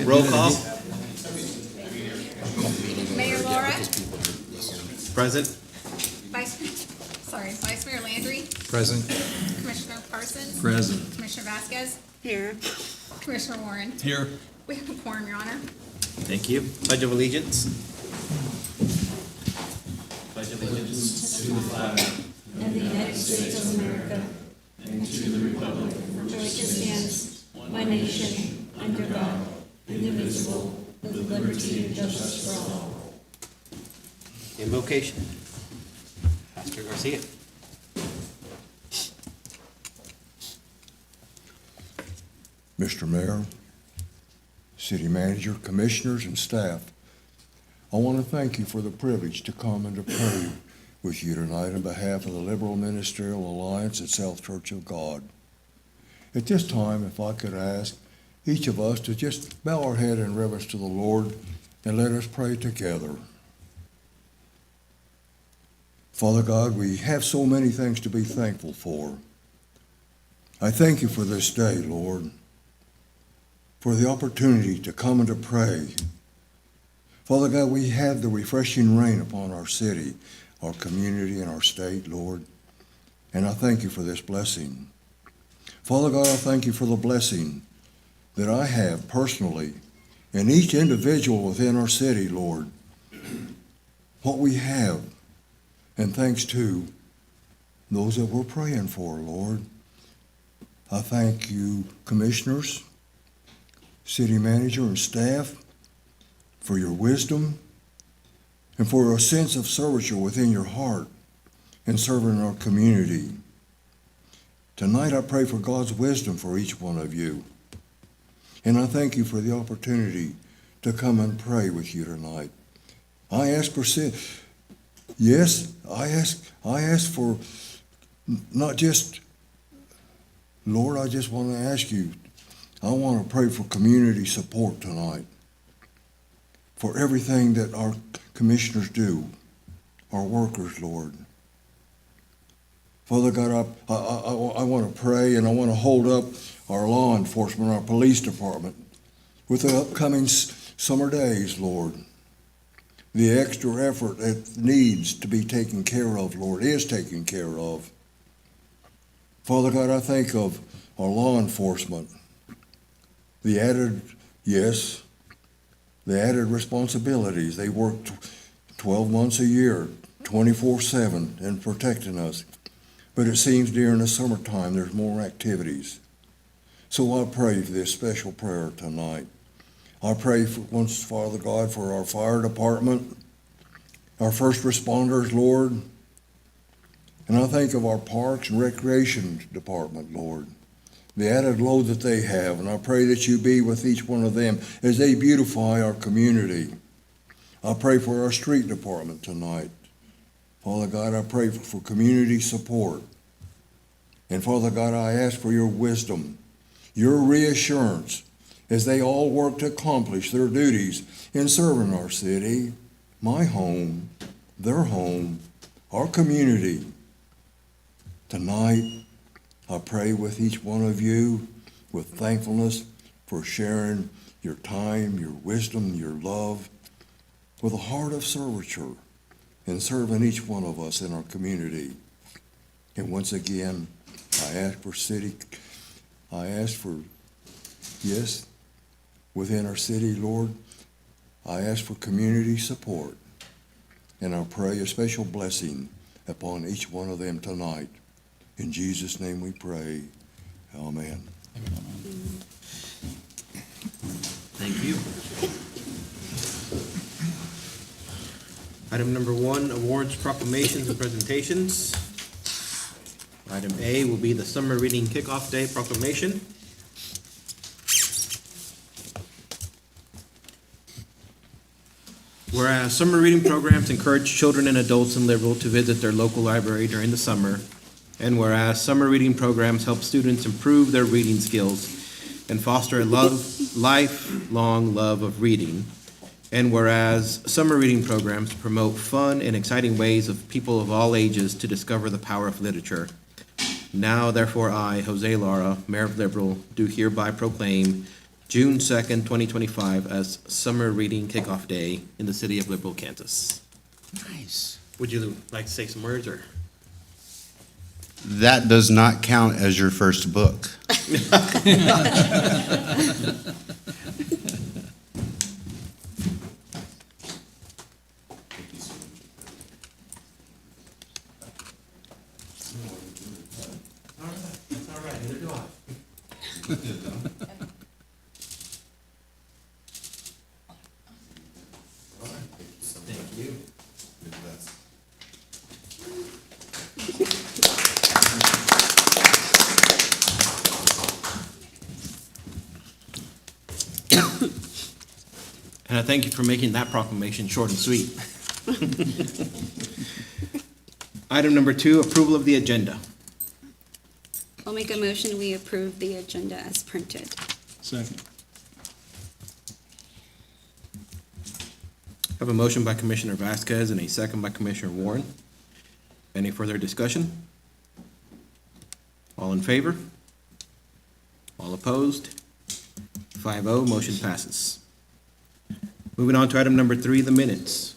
Roll call. Mayor Laura, Present. Vice Mayor Landry, Present. Commissioner Parsons, Present. Commissioner Vasquez, Here. Commissioner Warren. Here. We have a quorum, Your Honor. Thank you. Pledge of Allegiance. Of the United States of America and to the republic for which it stands, one nation, under God, indivisible, with liberty and justice for all. Invocation. Pastor Garcia. Mr. Mayor, City Manager, Commissioners, and staff, I want to thank you for the privilege to come and to pray with you tonight on behalf of the Liberal Ministerial Alliance at South Church of God. At this time, if I could ask each of us to just bow our head in reverence to the Lord and let us pray together. Father God, we have so many things to be thankful for. I thank you for this day, Lord, for the opportunity to come and to pray. Father God, we have the refreshing rain upon our city, our community, and our state, Lord, and I thank you for this blessing. Father God, I thank you for the blessing that I have personally and each individual within our city, Lord, what we have, and thanks to those that we're praying for, Lord. I thank you, commissioners, city manager, and staff, for your wisdom and for a sense of servitude within your heart in serving our community. Tonight I pray for God's wisdom for each one of you. And I thank you for the opportunity to come and pray with you tonight. I ask for yes, I ask for not just, Lord, I just want to ask you, I want to pray for community support tonight, for everything that our commissioners do, our workers, Lord. Father God, I want to pray and I want to hold up our law enforcement, our police department, with the upcoming summer days, Lord. The extra effort that needs to be taken care of, Lord, is taken care of. Father God, I think of our law enforcement, the added responsibilities. They work 12 months a year, 24/7, in protecting us. But it seems during the summertime there's more activities. So I pray for this special prayer tonight. I pray for once, Father God, for our fire department, our first responders, Lord. And I think of our parks and recreation department, Lord, the added load that they have. And I pray that you be with each one of them as they beautify our community. I pray for our street department tonight. Father God, I pray for community support. And Father God, I ask for your wisdom, your reassurance, as they all work to accomplish their duties in serving our city, my home, their home, our community. Tonight, I pray with each one of you with thankfulness for sharing your time, your wisdom, your love, with a heart of servitude in serving each one of us in our community. And once again, I ask for, yes, within our city, Lord, I ask for community support. And I pray a special blessing upon each one of them tonight. In Jesus' name we pray. Amen. Thank you. Item number 1, awards, proclamations, and presentations. Item A will be the Summer Reading Kickoff Day proclamation. Whereas summer reading programs encourage children and adults in Liberal to visit their local library during the summer, and whereas summer reading programs help students improve their reading skills and foster a lifelong love of reading, and whereas summer reading programs promote fun and exciting ways of people of all ages to discover the power of literature. Now therefore I, Jose Lara, Mayor of Liberal, do hereby proclaim June 2nd, 2025 as Summer Reading Kickoff Day in the city of Liberal, Kansas. Nice. Would you like to say some words, or? That does not count as your first book. That's all right, neither do I. Thank you. And I thank you for making that proclamation short and sweet. Item number 2, approval of the agenda. I'll make a motion, we approve the agenda as printed. Second. I have a motion by Commissioner Vasquez and a second by Commissioner Warren. Any further discussion? All in favor? All opposed? 5-0, motion passes. Moving on to item number 3, the minutes.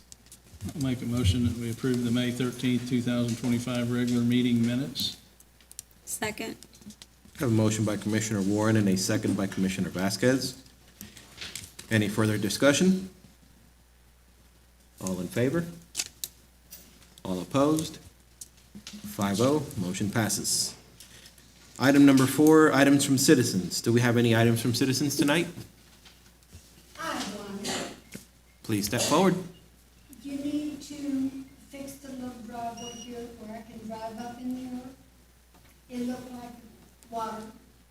I'll make a motion that we approve the May 13th, 2025 regular meeting minutes. Second. I have a motion by Commissioner Warren and a second by Commissioner Vasquez. Any further discussion? All in favor? All opposed? 5-0, motion passes. Item number 4, items from citizens. Do we have any items from citizens tonight? I have one. Please step forward. You need to fix the little driveway here where I can drive up in there. It looked like water,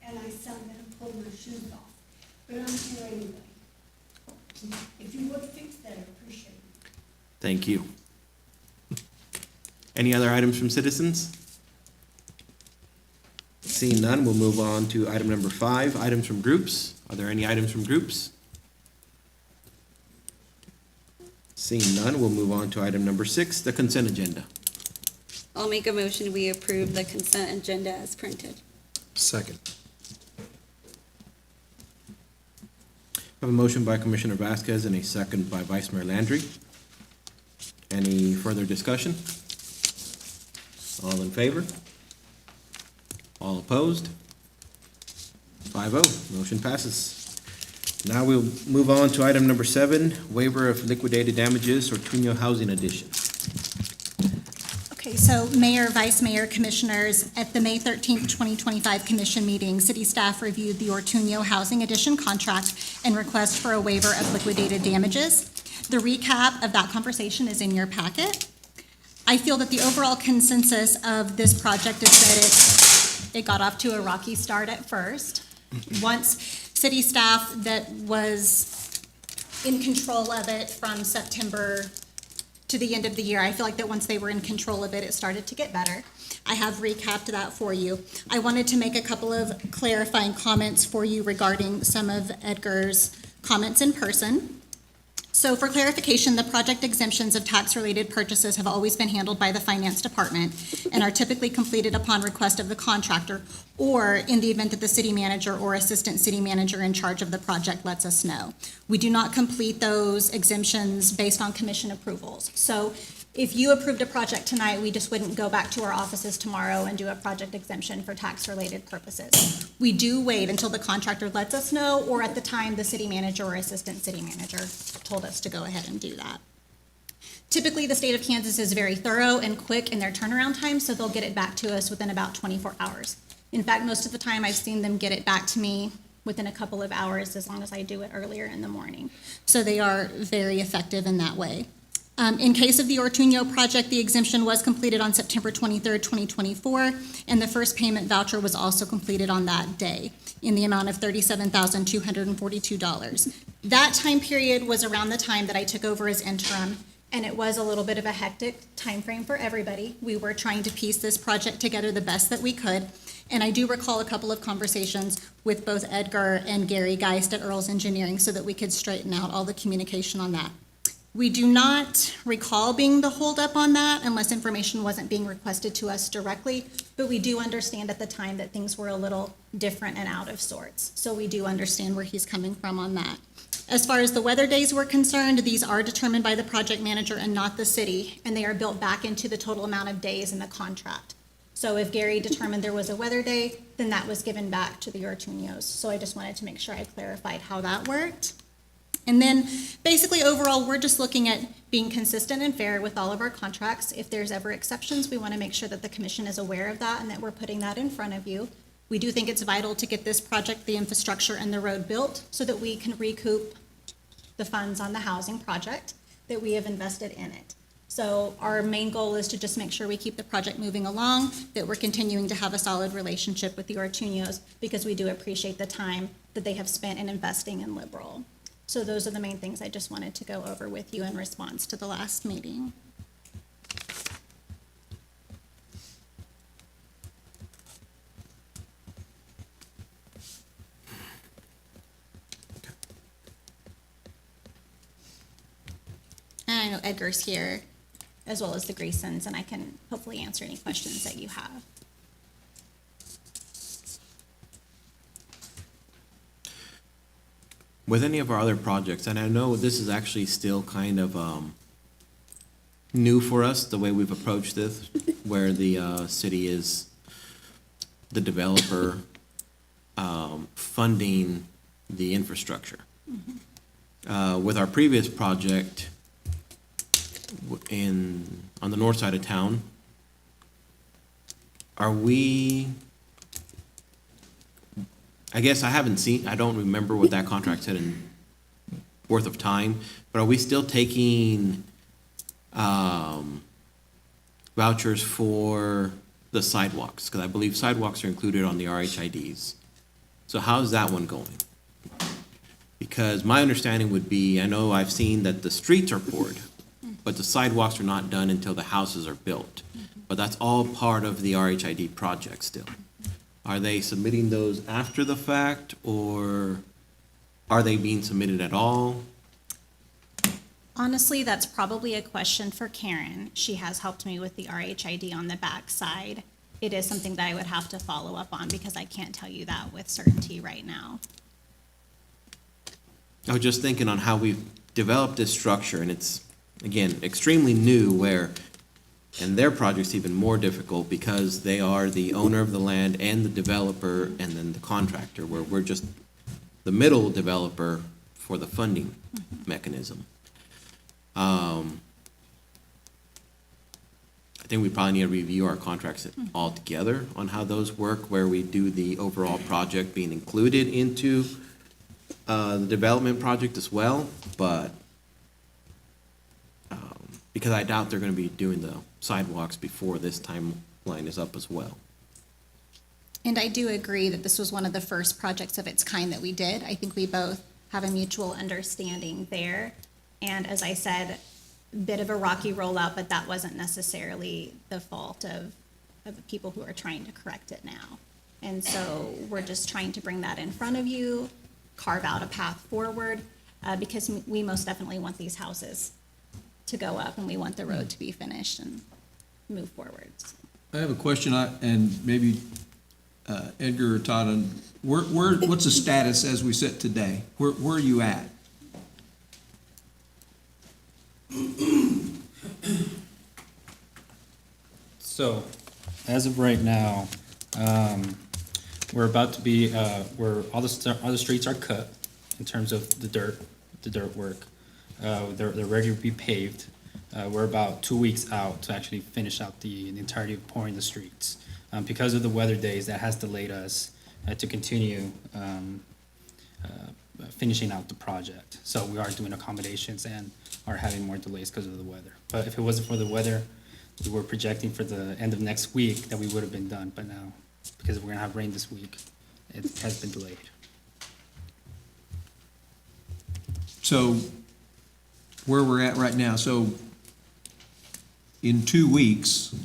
and I sunk and pulled my shoes off. But I'm here anyway. If you would fix that, I appreciate it. Thank you. Any other items from citizens? Seeing none, we'll move on to item number 5, items from groups. Are there any items from groups? Seeing none, we'll move on to item number 6, the consent agenda. I'll make a motion, we approve the consent agenda as printed. Second. I have a motion by Commissioner Vasquez and a second by Vice Mayor Landry. Any further discussion? All in favor? All opposed? 5-0, motion passes. Now we'll move on to item number 7, waiver of liquidated damages, Ortuño Housing Addition. Okay, so Mayor, Vice Mayor, Commissioners, at the May 13th, 2025 Commission meeting, city staff reviewed the Ortuño Housing Addition contract and request for a waiver of liquidated damages. The recap of that conversation is in your packet. I feel that the overall consensus of this project is that it got off to a rocky start at first. Once city staff that was in control of it from September to the end of the year, I feel like that once they were in control of it, it started to get better. I have recapped that for you. I wanted to make a couple of clarifying comments for you regarding some of Edgar's comments in person. So for clarification, the project exemptions of tax-related purchases have always been handled by the Finance Department and are typically completed upon request of the contractor or in the event that the city manager or assistant city manager in charge of the project lets us know. We do not complete those exemptions based on commission approvals. So if you approved a project tonight, we just wouldn't go back to our offices tomorrow and do a project exemption for tax-related purposes. We do wait until the contractor lets us know, or at the time the city manager or assistant city manager told us to go ahead and do that. Typically, the state of Kansas is very thorough and quick in their turnaround time, so they'll get it back to us within about 24 hours. In fact, most of the time, I've seen them get it back to me within a couple of hours, as long as I do it earlier in the morning. So they are very effective in that way. In case of the Ortuño project, the exemption was completed on September 23rd, 2024, and the first payment voucher was also completed on that day in the amount of $37,242. That time period was around the time that I took over as interim, and it was a little bit of a hectic time frame for everybody. We were trying to piece this project together the best that we could, and I do recall a couple of conversations with both Edgar and Gary Geist at Earls Engineering so that we could straighten out all the communication on that. We do not recall being the holdup on that unless information wasn't being requested to us directly, but we do understand at the time that things were a little different and out of sorts. So we do understand where he's coming from on that. As far as the weather days were concerned, these are determined by the project manager and not the city, and they are built back into the total amount of days in the contract. So if Gary determined there was a weather day, then that was given back to the Ortuños. So I just wanted to make sure I clarified how that worked. And then, basically, overall, we're just looking at being consistent and fair with all of our contracts. If there's ever exceptions, we want to make sure that the commission is aware of that and that we're putting that in front of you. We do think it's vital to get this project, the infrastructure and the road built, so that we can recoup the funds on the housing project that we have invested in it. So our main goal is to just make sure we keep the project moving along, that we're continuing to have a solid relationship with the Ortuños, because we do appreciate the time that they have spent in investing in Liberal. So those are the main things I just wanted to go over with you in response to the last meeting. And I know Edgar's here, as well as the Greasons, and I can hopefully answer any questions that you have. With any of our other projects, and I know this is actually still kind of new for us, the way we've approached this, where the city is the developer funding the infrastructure. With our previous project on the north side of town, are we, I guess I don't remember what that contract said in worth of time, but are we still taking vouchers for the sidewalks? Because I believe sidewalks are included on the RHIDs. So how's that one going? Because my understanding would be, I know I've seen that the streets are poured, but the sidewalks are not done until the houses are built. But that's all part of the RHID project still. Are they submitting those after the fact, or are they being submitted at all? Honestly, that's probably a question for Karen. She has helped me with the RHID on the back side. It is something that I would have to follow up on because I can't tell you that with certainty right now. I was just thinking on how we've developed this structure, and it's, again, extremely new, where, and their project's even more difficult because they are the owner of the land and the developer and then the contractor, where we're just the middle developer for the funding mechanism. I think we probably need to review our contracts altogether on how those work, where we do the overall project being included into the development project as well, but because I doubt they're gonna be doing the sidewalks before this timeline is up as well. And I do agree that this was one of the first projects of its kind that we did. I think we both have a mutual understanding there. And as I said, a bit of a rocky rollout, but that wasn't necessarily the fault of the people who are trying to correct it now. And so we're just trying to bring that in front of you, carve out a path forward, because we most definitely want these houses to go up and we want the road to be finished and move forward. I have a question, and maybe Edgar or Todd, what's the status as we sit today? Where are you at? So, as of right now, we're about to be, where all the streets are cut in terms of the dirt work. They're ready to be paved. We're about 2 weeks out to actually finish out the entirety of pouring the streets. Because of the weather days, that has delayed us to continue finishing out the project. So we are doing accommodations and are having more delays because of the weather. But if it wasn't for the weather, we were projecting for the end of next week that we would have been done. But now, because we're gonna have rain this week, it has been delayed. So, where we're at right now, so in 2 weeks,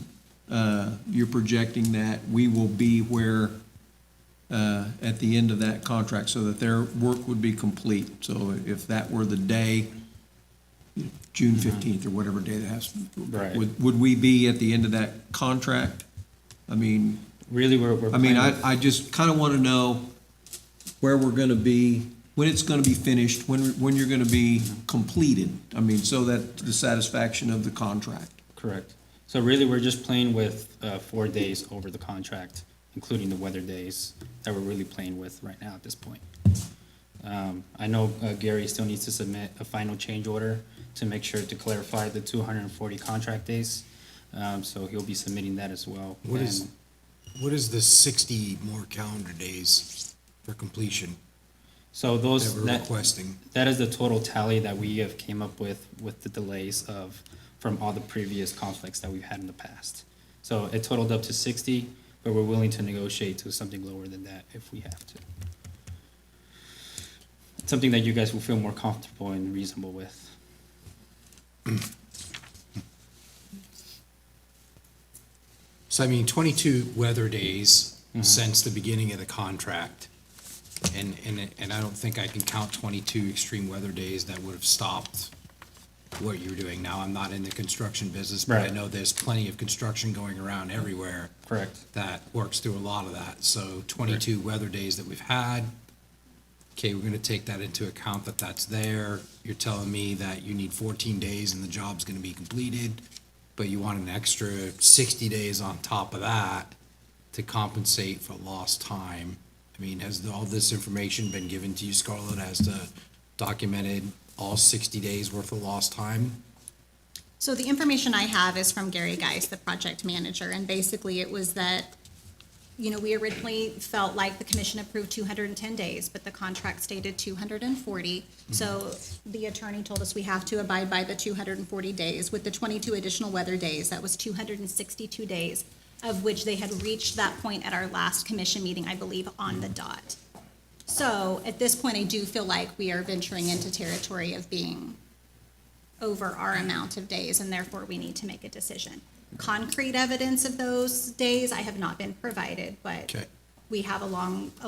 you're projecting that we will be where, at the end of that contract, so that their work would be complete. So if that were the day June 15th or whatever day that has. Right. Would we be at the end of that contract? I mean, Really, we're I mean, playing with- I just kind of want to know where we're going to be, when it's going to be finished, when you're going to be completed. I mean, so that the satisfaction of the contract. Correct. So really, we're just playing with 4 days over the contract, including the weather days that we're really playing with right now at this point. I know Gary still needs to submit a final change order to make sure to clarify the 240 contract days. So he'll be submitting that as well. What is the 60 more calendar days for completion So that those, we're requesting? that is the total tally that we have came up with the delays from all the previous conflicts that we've had in the past. So it totaled up to 60, but we're willing to negotiate to something lower than that if we have to. It's something that you guys will feel more comfortable and reasonable with. So I mean, 22 weather days since the beginning of the contract. And I don't think I can count 22 extreme weather days that would have stopped what you're doing. Now, I'm not in the construction business, but I Right. know there's plenty of construction going around everywhere Correct. that works through a lot of that. So 22 weather days that we've had. Okay, we're gonna take that into account that that's there. You're telling me that you need 14 days and the job's gonna be completed, but you want an extra 60 days on top of that to compensate for lost time. I mean, has all this information been given to you, Scarlett, as to documented all 60 days worth of lost time? So the information I have is from Gary Geis, the project manager, and basically it was that, you know, we originally felt like the commission approved 210 days, but the contract stated 240. So the attorney told us we have to abide by the 240 days. With the 22 additional weather days, that was 262 days, of which they had reached that point at our last commission meeting, I believe, on the dot. So at this point, I do feel like we are venturing into territory of being over our amount of days, and therefore we need to make a decision. Concrete evidence of those days I have not been provided, but Okay. we have a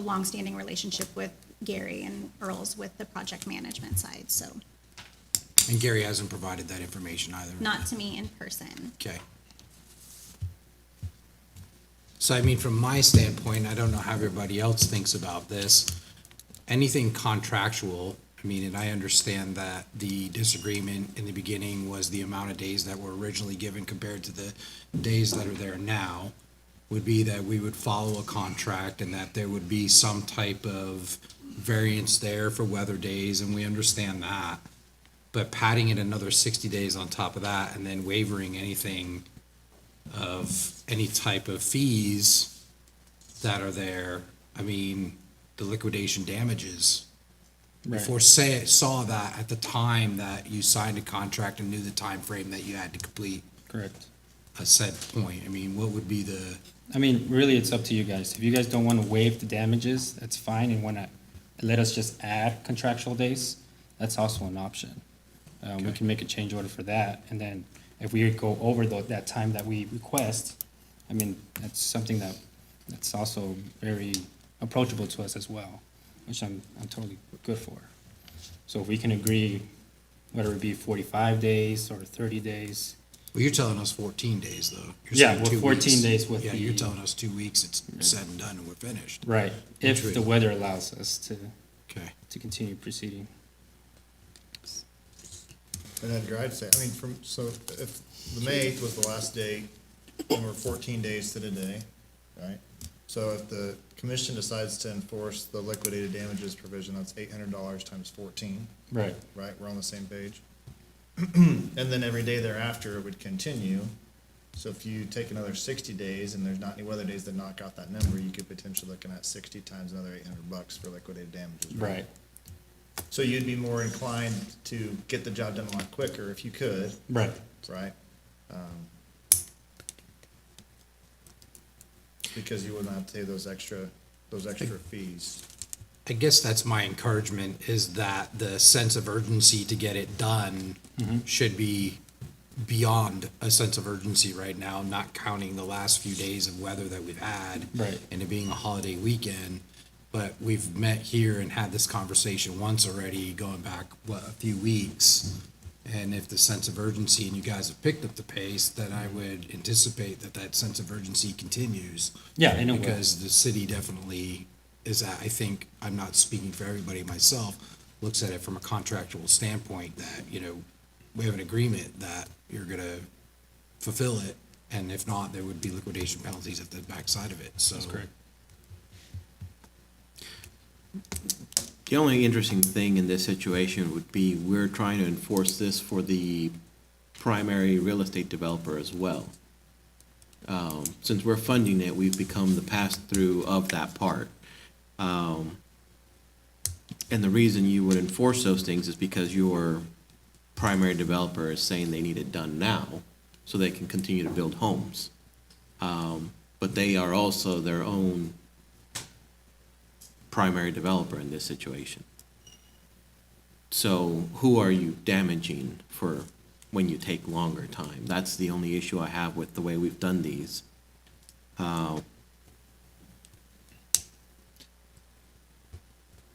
longstanding relationship with Gary and Earl's with the project management side, so And Gary hasn't provided that information either. not to me in person. Okay. So I mean, from my standpoint, I don't know how everybody else thinks about this. Anything contractual, I mean, and I understand that the disagreement in the beginning was the amount of days that were originally given compared to the days that are there now, would be that we would follow a contract and that there would be some type of variance there for weather days, and we understand that. But padding it another 60 days on top of that and then waivering anything of any type of fees that are there, I mean, the liquidation damages. Before saw that at the time that you signed a contract and knew the time frame that you had to complete Correct. a said point, I mean, what would be the, I mean, really, it's up to you guys. If you guys don't want to waive the damages, that's fine, and want to let us just add contractual days, that's also an option. We can make a change order for that, and then if we go over that time that we request, I mean, that's something that's also very approachable to us as well, which I'm totally good for. So if we can agree, whether it be 45 days or 30 days, well, you're telling us 14 days though. You're Yeah, saying well, 2 14 weeks. days with Yeah, the- you're telling us 2 weeks, it's said and done and we're finished. right, if True. the weather allows us Okay. to continue proceeding. And Edgar, I'd say, I mean, so if the May 8th was the last date, and we're 14 days to the day, right? So if the commission decides to enforce the liquidated damages provision, that's $800 times 14, Right. right? We're on the same page. And then every day thereafter, it would continue. So if you take another 60 days and there's not any weather days that knock out that number, you could potentially looking at 60 times another $800 for liquidated damages. Right. So you'd be more inclined to get the job done a lot quicker if you could, Right. right? Because you wouldn't have to pay those extra fees. I guess that's my encouragement, is that the sense of urgency to get it done should be beyond a sense of urgency right now, not counting the last few days of weather that we've had. Right. And it being a holiday weekend. But we've met here and had this conversation once already, going back, a few weeks. And if the sense of urgency, and you guys have picked up the pace, then I would anticipate that that sense of urgency continues. Yeah, and it will. Because the city definitely is, I think, I'm not speaking for everybody myself, looks at it from a contractual standpoint that, you know, we have an agreement that you're gonna fulfill it, and if not, there would be liquidation penalties at the backside of it, so. That's correct. The only interesting thing in this situation would be we're trying to enforce this for the primary real estate developer as well. Since we're funding it, we've become the pass-through of that part. And the reason you would enforce those things is because your primary developer is saying they need it done now so they can continue to build homes. But they are also their own primary developer in this situation. So who are you damaging for when you take longer time? That's the only issue I have with the way we've done these. And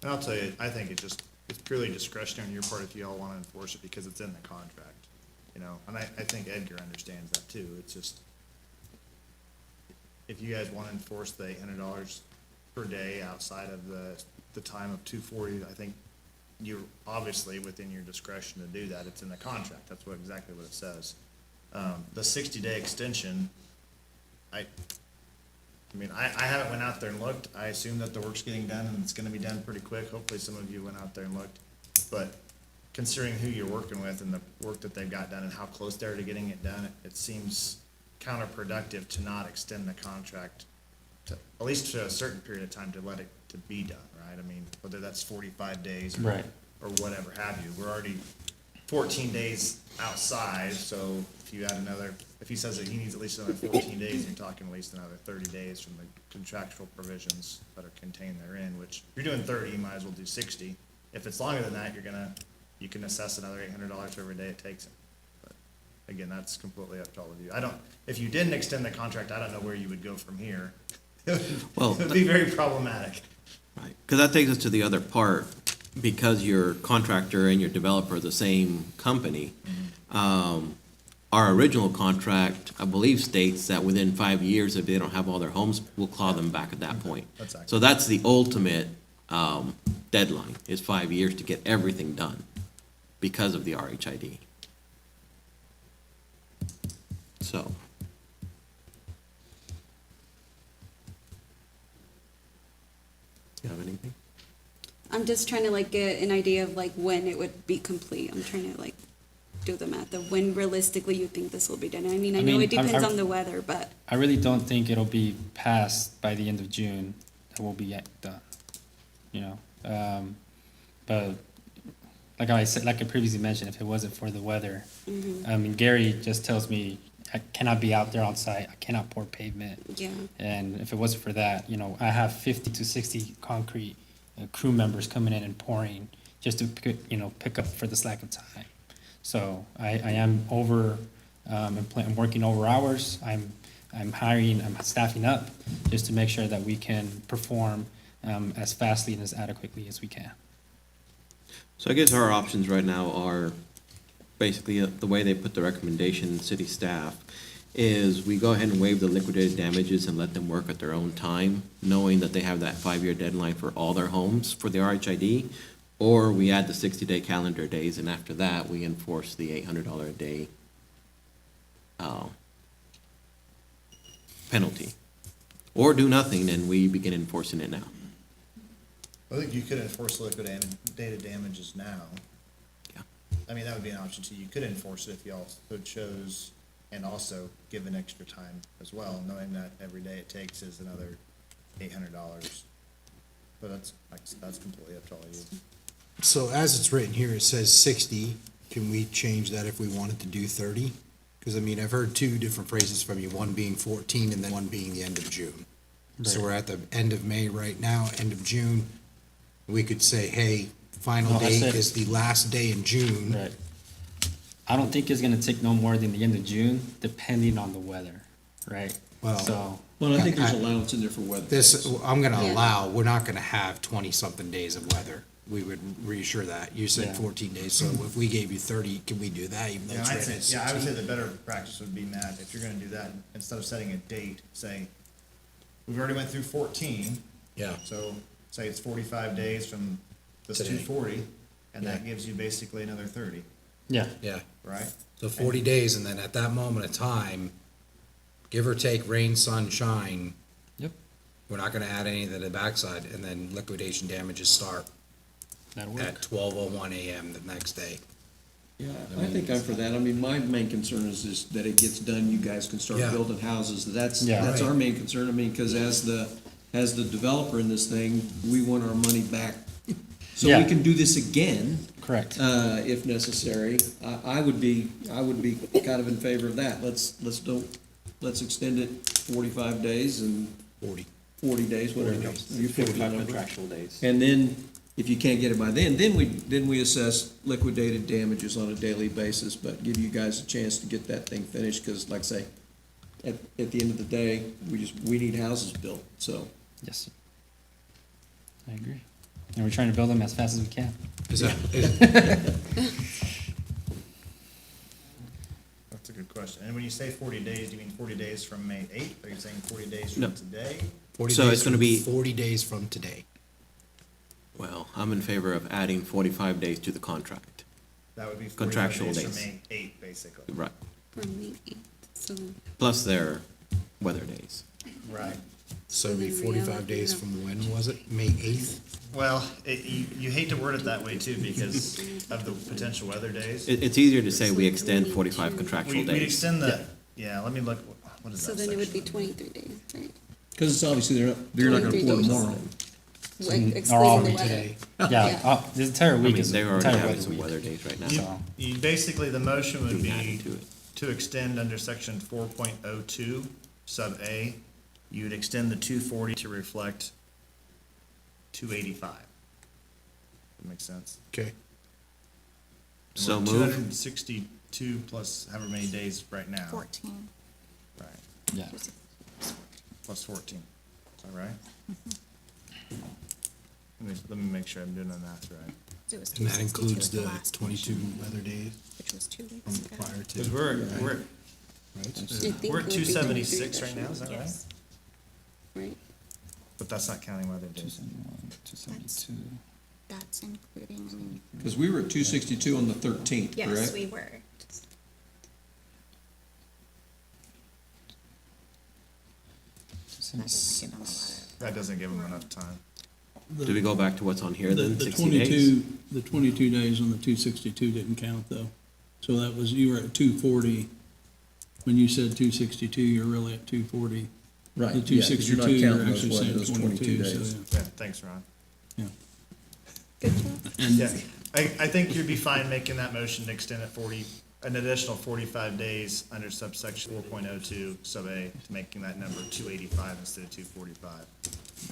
I'll tell you, I think it's purely discretionary on your part if you all wanna enforce it because it's in the contract, you know? And I think Edgar understands that too. It's just, if you guys wanna enforce the $800 per day outside of the time of 240, I think you're obviously within your discretion to do that. It's in the contract. That's exactly what it says. The 60-day extension, I mean, I haven't went out there and looked. I assume that the work's getting done and it's gonna be done pretty quick. Hopefully some of you went out there and looked. But considering who you're working with and the work that they've got done and how close they are to getting it done, it seems counterproductive to not extend the contract to, at least to a certain period of time, to let it to be done, right? I mean, whether that's 45 days or, Right. or whatever have you. We're already 14 days outside, so if you add another, if he says that he needs at least another 14 days, you're talking at least another 30 days from the contractual provisions that are contained therein, which if you're doing 30, you might as well do 60. If it's longer than that, you can assess another $800 for every day it takes him. But again, that's completely up to all of you. If you didn't extend the contract, I don't know where you would go from here. Well, It would be very problematic. Right, because that takes us to the other part, because your contractor and your developer are the same company. Our original contract, I believe, states that within 5 years, if they don't have all their homes, we'll claw them back at that point. That's accurate. So that's the ultimate deadline, is 5 years to get everything done because of the RHID. So. You have anything? I'm just trying to like get an idea of like when it would be complete. I'm trying to like do the math of when realistically you think this will be done. I mean, I know mean, it depends I- on the weather, but I really don't think it'll be passed by the end of June, that will be done, you know? But like I said, like I previously mentioned, if it wasn't for the weather, I mean, Gary just tells me I cannot be out there on site, I cannot pour pavement. yeah. And if it wasn't for that, you know, I have 50 to 60 concrete crew members coming in and pouring just to, pick up for the slack of time. So I am I'm working over hours. I'm hiring, I'm staffing up just to make sure that we can perform as fastly and as adequately as we can. So I guess our options right now are basically the way they put the recommendation, city staff, is we go ahead and waive the liquidated damages and let them work at their own time, knowing that they have that 5-year deadline for all their homes for the RHID, or we add the 60-day calendar days, and after that, we enforce the $800 a day penalty. Or do nothing and we begin enforcing it now. I think you could enforce liquidated damages now. Yeah. I mean, that would be an option too. You could enforce it if you also chose, and also give an extra time as well, knowing that every day it takes is another $800. But that's completely up to all of you. So as it's written here, it says 60. Can we change that if we wanted to do 30? Because, I mean, I've heard two different phrases from you, one being 14 and then one being the end of June. So Right. we're at the end of May right now, end of June. We could say, hey, final No, I date said- is the last day in June. Right. I don't think it's gonna take no more than the end of June, depending on the weather, right? Well- So, Well, I think there's I- allowance in there for weather. This, I'm gonna Yeah. allow, we're not gonna have 20-something days of weather. we would reassure that. You said Yeah. 14 days, so if we gave you 30, can we do that even though Yeah, it's I'd written as say, yeah, I would say 60? the better practice would be, Matt, if you're gonna do that, instead of setting a date, say, we've already went through 14, Yeah, so say it's 45 days from this Today. 240, and that Yeah. gives you basically another 30, Yeah, yeah. right? So 40 days, and then at that moment of time, give or take rain, sun, shine, yep, we're not gonna add any to the backside, and then liquidation damages start that'll work. at 12:01 a.m. the next day. Yeah, I think I'm for that. I mean, my main concern is that it gets done, you guys can start Yeah. building houses. That's Yeah. our Right. main concern. I mean, because as the developer in this thing, we want our money back. So we Yeah. can do this again, Correct. if necessary. I would be kind of in favor of that. Let's extend it 45 days and 40 days, whatever. You pick the number. contractual days. And then, if you can't get it by then we assess liquidated damages on a daily basis, but give you guys a chance to get that thing finished, because like I say, at the end of the day, we need houses built, so. Yes. I agree. And we're trying to build them as fast as we can. Is that, That's a good question. And when you say 40 days, do you mean 40 days from May 8th? Are you saying 40 days No. from today? 40 So days it's gonna from- be- 40 days from today. Well, I'm in favor of adding 45 days to the contract. That would be 45 Contractual days from days. May 8th, basically. Right. From May 8th, so Plus their weather days. Right. So it'd be In 45 reality, days yeah. from when was it? May 8th? Well, you hate to word it that way too, because of the potential weather days. It's easier to say we extend So 45 we- contractual We'd days. extend the, yeah, let me look, what is so that then it would be section? 23 days, right? Because it's obviously, they're not gonna 23 pour days. tomorrow. Excluding all the be weather. today. Yeah, Yeah. this entire I week mean, is they're already entire having weather some week. weather days right now. So, You, basically, the motion would Being added be to it. to extend under section 4.02, sub A, you'd extend the 240 to reflect 285. That makes sense? Okay. And So we're move. 262 plus however many days right now. 14. Right, yeah. plus 14. Is that right? Let me make sure I'm doing the math right. So it was And that 262 includes at the last 22 motion, weather days which was 2 weeks from ago. prior Because to, we're, right? we're at would be 276 23 right now, is that right? Yes. Right? But that's not counting weather days. 272. That's including, I mean, Because we were at 262 on the 13th, correct? yes, we were. That doesn't give them a lot of. That doesn't give them enough time. Do we go back to what's on here then, The 60 days? 22, the 22 days on the 262 didn't count, though. So that was, you were at 240. When you said 262, you're really at 240. Right, The yeah, 'cause you're not 262, you're counting those actually saying those 22 22, so, days. yeah. Yeah, thanks, Ron. Good job. Yeah, I think you'd be fine making that motion to extend it 40, an additional 45 days under subsection 4.02 sub A, making that number 285 instead of 245.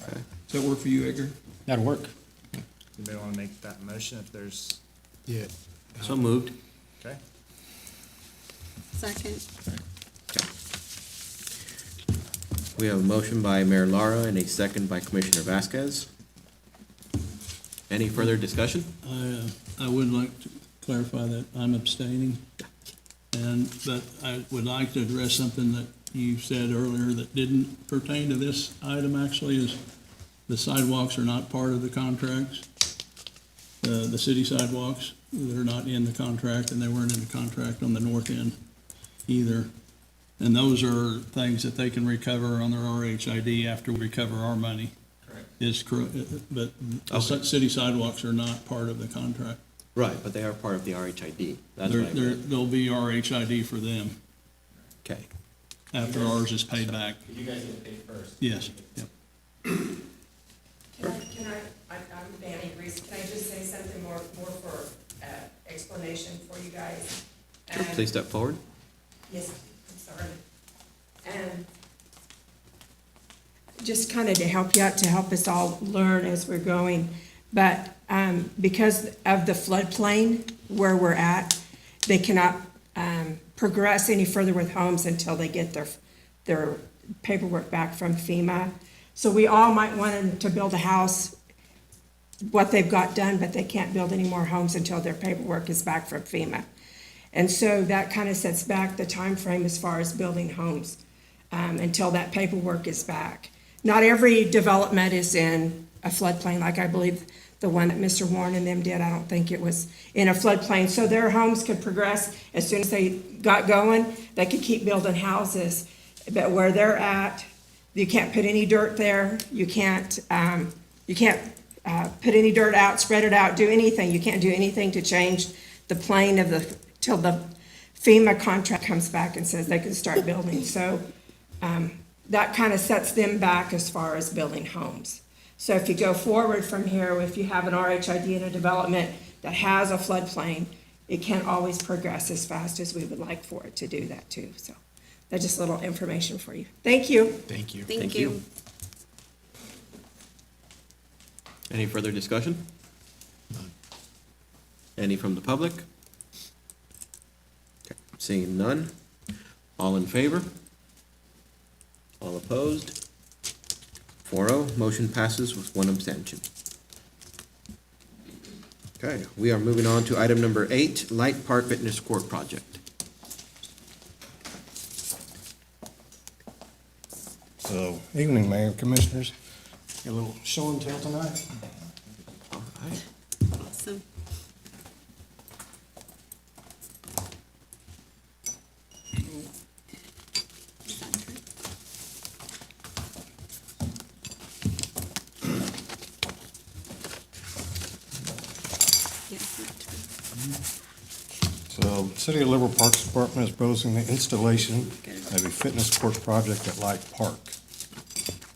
Okay. Does that work for you, Edgar? That'll work. Anybody want to make that motion if there's, yeah. So moved. okay? Second. We have a motion by Mayor Lara and a second by Commissioner Vasquez. Any further discussion? I would like to clarify that I'm abstaining. But I would like to address something that you said earlier that didn't pertain to this item actually, is the sidewalks are not part of the contracts. The city sidewalks, they're not in the contract, and they weren't in the contract on the north end either. And those are things that they can recover on their RHID after we recover our money. Is correct, but the Okay. city sidewalks are not part of the contract. Right, but they are part of the RHID. That's what I meant. There'll be RHID for them Okay. after ours is paid back. You guys get paid first. Yes, yep. I'm Danny Reese, can I just say something more for, explanation for you guys? Sure, please step forward. Yes, I'm sorry. And just kind of to help you out, to help us all learn as we're going. But because of the floodplain where we're at, they cannot progress any further with homes until they get their paperwork back from FEMA. So we all might want to build a house what they've got done, but they can't build any more homes until their paperwork is back from FEMA. And so that kind of sets back the time frame as far as building homes, until that paperwork is back. Not every development is in a floodplain, like I believe the one that Mr. Warren and them did, I don't think it was in a floodplain. So their homes could progress as soon as they got going, they could keep building houses. But where they're at, you can't put any dirt there, you can't put any dirt out, spread it out, do anything. You can't do anything to change the plane of the, till the FEMA contract comes back and says they can start building. So that kind of sets them back as far as building homes. So if you go forward from here, if you have an RHID in a development that has a floodplain, it can't always progress as fast as we would like for it to do that too. So that's just a little information for you. Thank you. Thank you. Thank you. Any further discussion? Any from the public? Okay, seeing none. All in favor? All opposed? 4-0, motion passes with one abstention. Okay, we are moving on to item number 8, Light Park Fitness Court Project. So, evening, Mayor and Commissioners. Got a little show and tell tonight. All right. Awesome. So, City of Liberal Parks Department is proposing the installation of a fitness court project at Light Park.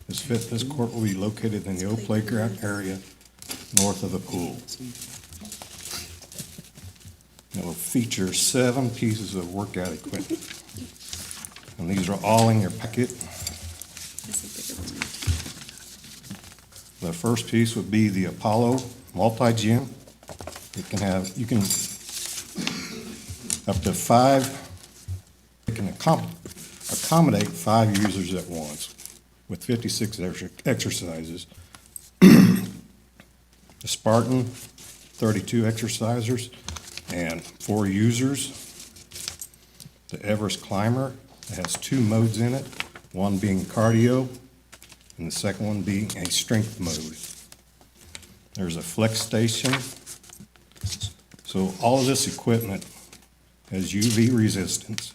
This fitness court will be located in the old playground area north of the pool. It will feature 7 pieces of workout equipment. And these are all in your packet. The first piece would be the Apollo Multi-Gym. You can up to 5, it can accommodate 5 users at once with 56 exercises. The Spartan, 32 exercisers and 4 users. The Everest Climber, it has 2 modes in it, one being cardio and the second one being a strength mode. There's a flex station. So all of this equipment has UV resistance.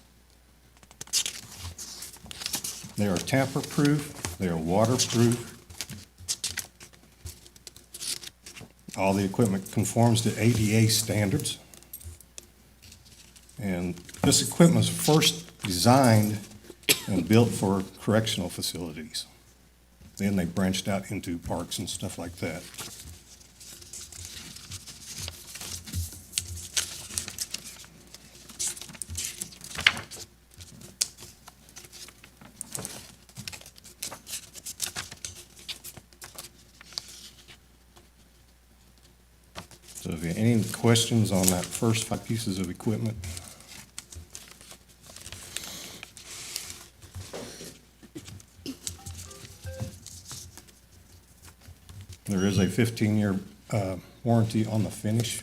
They are tamper-proof, they are waterproof. All the equipment conforms to ADA standards. And this equipment was first designed and built for correctional facilities. Then they branched out into parks and stuff like that. So if you have any questions on that first 5 pieces of equipment? There is a 15-year warranty on the finish.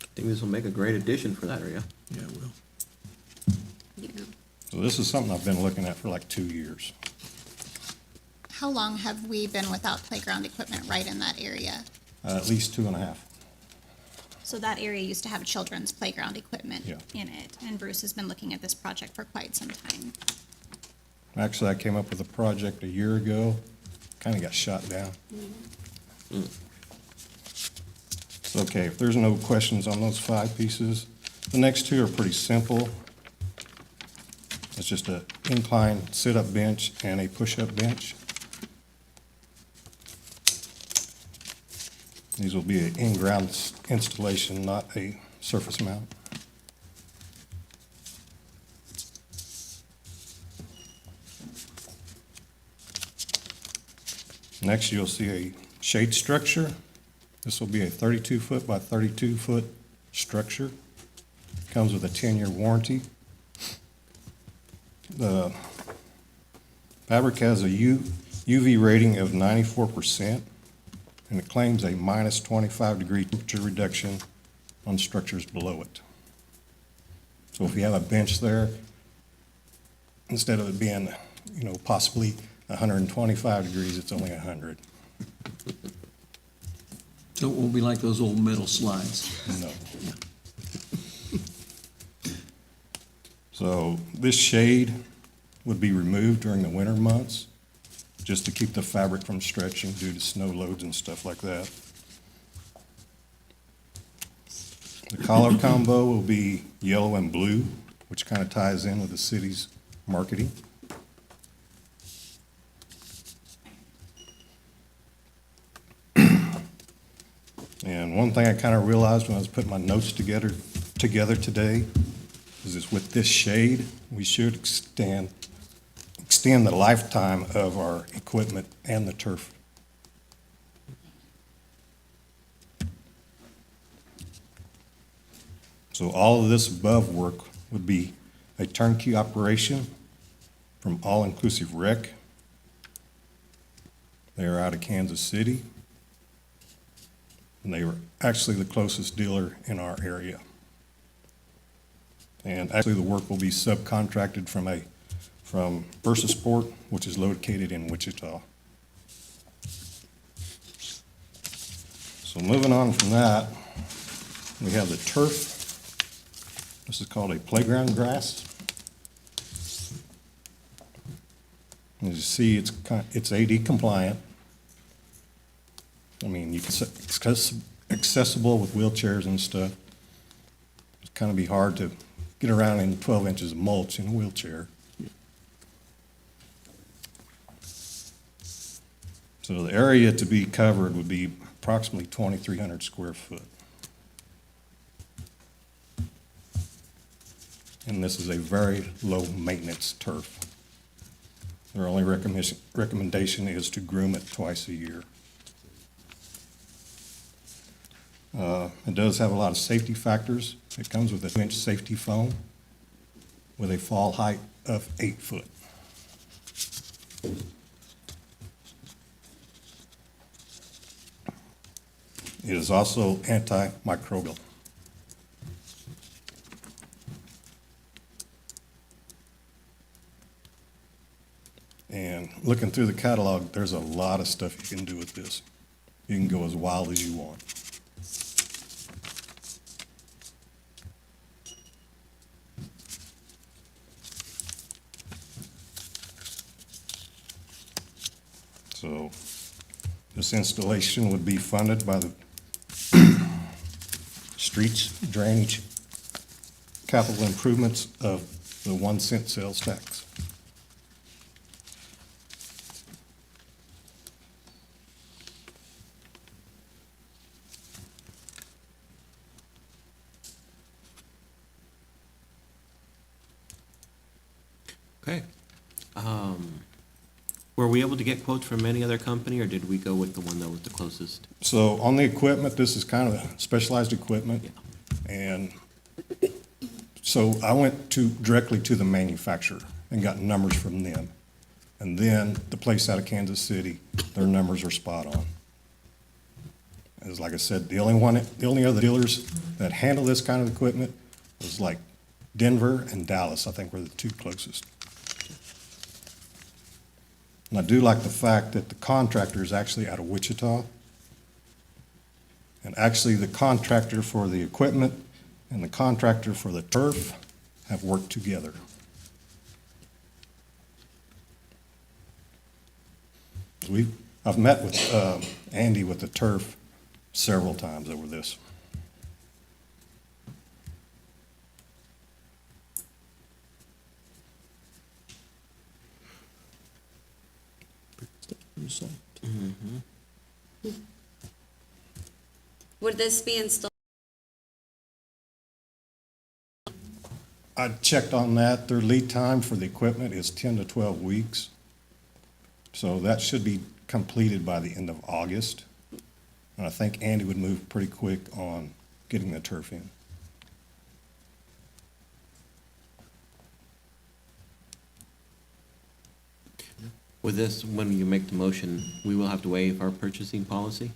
I think this will make a great addition for that area. Yeah, it will. So this is something I've been looking at for like 2 years. How long have we been without playground equipment right in that area? At least 2.5. So that area used to have children's playground equipment Yeah. in it, and Bruce has been looking at this project for quite some time. Actually, I came up with a project a year ago, kind of got shot down. Okay, if there's no questions on those 5 pieces, the next 2 are pretty simple. It's just an incline sit-up bench and a push-up bench. These will be an in-ground installation, not a surface mount. Next, you'll see a shade structure. This will be a 32-foot by 32-foot structure. Comes with a 10-year warranty. The fabric has a UV rating of 94%, and it claims a minus 25-degree temperature reduction on structures below it. So if you have a bench there, instead of it being, possibly 125 degrees, it's only 100. So it won't be like those old metal slides. No. So this shade would be removed during the winter months, just to keep the fabric from stretching due to snow loads and stuff like that. The color combo will be yellow and blue, which kind of ties in with the city's marketing. And one thing I kind of realized when I was putting my notes together today is with this shade, we should extend the lifetime of our equipment and the turf. So all of this above work would be a turnkey operation from All Inclusive Rec. They are out of Kansas City, and they were actually the closest dealer in our area. And actually, the work will be subcontracted from Versa Sport, which is located in Wichita. So moving on from that, we have the turf. This is called a playground grass. As you see, it's AD compliant. I mean, it's accessible with wheelchairs and stuff. It's kind of be hard to get around in 12 inches of mulch in a wheelchair. So the area to be covered would be approximately 2,300 square foot. And this is a very low maintenance turf. Their only recommendation is to groom it twice a year. It does have a lot of safety factors. It comes with a 2-inch safety foam with a fall height of 8 foot. It is also antimicrobial. And looking through the catalog, there's a lot of stuff you can do with this. You can go as wild as you want. So this installation would be funded by the streets, drainage, capital improvements of the 1 cent sales tax. Okay. Were we able to get quotes from any other company, or did we go with the one that was the closest? So on the equipment, this is kind of specialized equipment. And so I went directly to the manufacturer and got numbers from them. And then the place out of Kansas City, their numbers are spot on. As like I said, the only other dealers that handle this kind of equipment was like Denver and Dallas, I think were the two closest. And I do like the fact that the contractor is actually out of Wichita. And actually the contractor for the equipment and the contractor for the turf have worked together. I've met with Andy with the turf several times over this. Would this be installed? I checked on that. Their lead time for the equipment is 10 to 12 weeks. So that should be completed by the end of August. And I think Andy would move pretty quick on getting the turf in. With this, when you make the motion, we will have to waive our purchasing policy?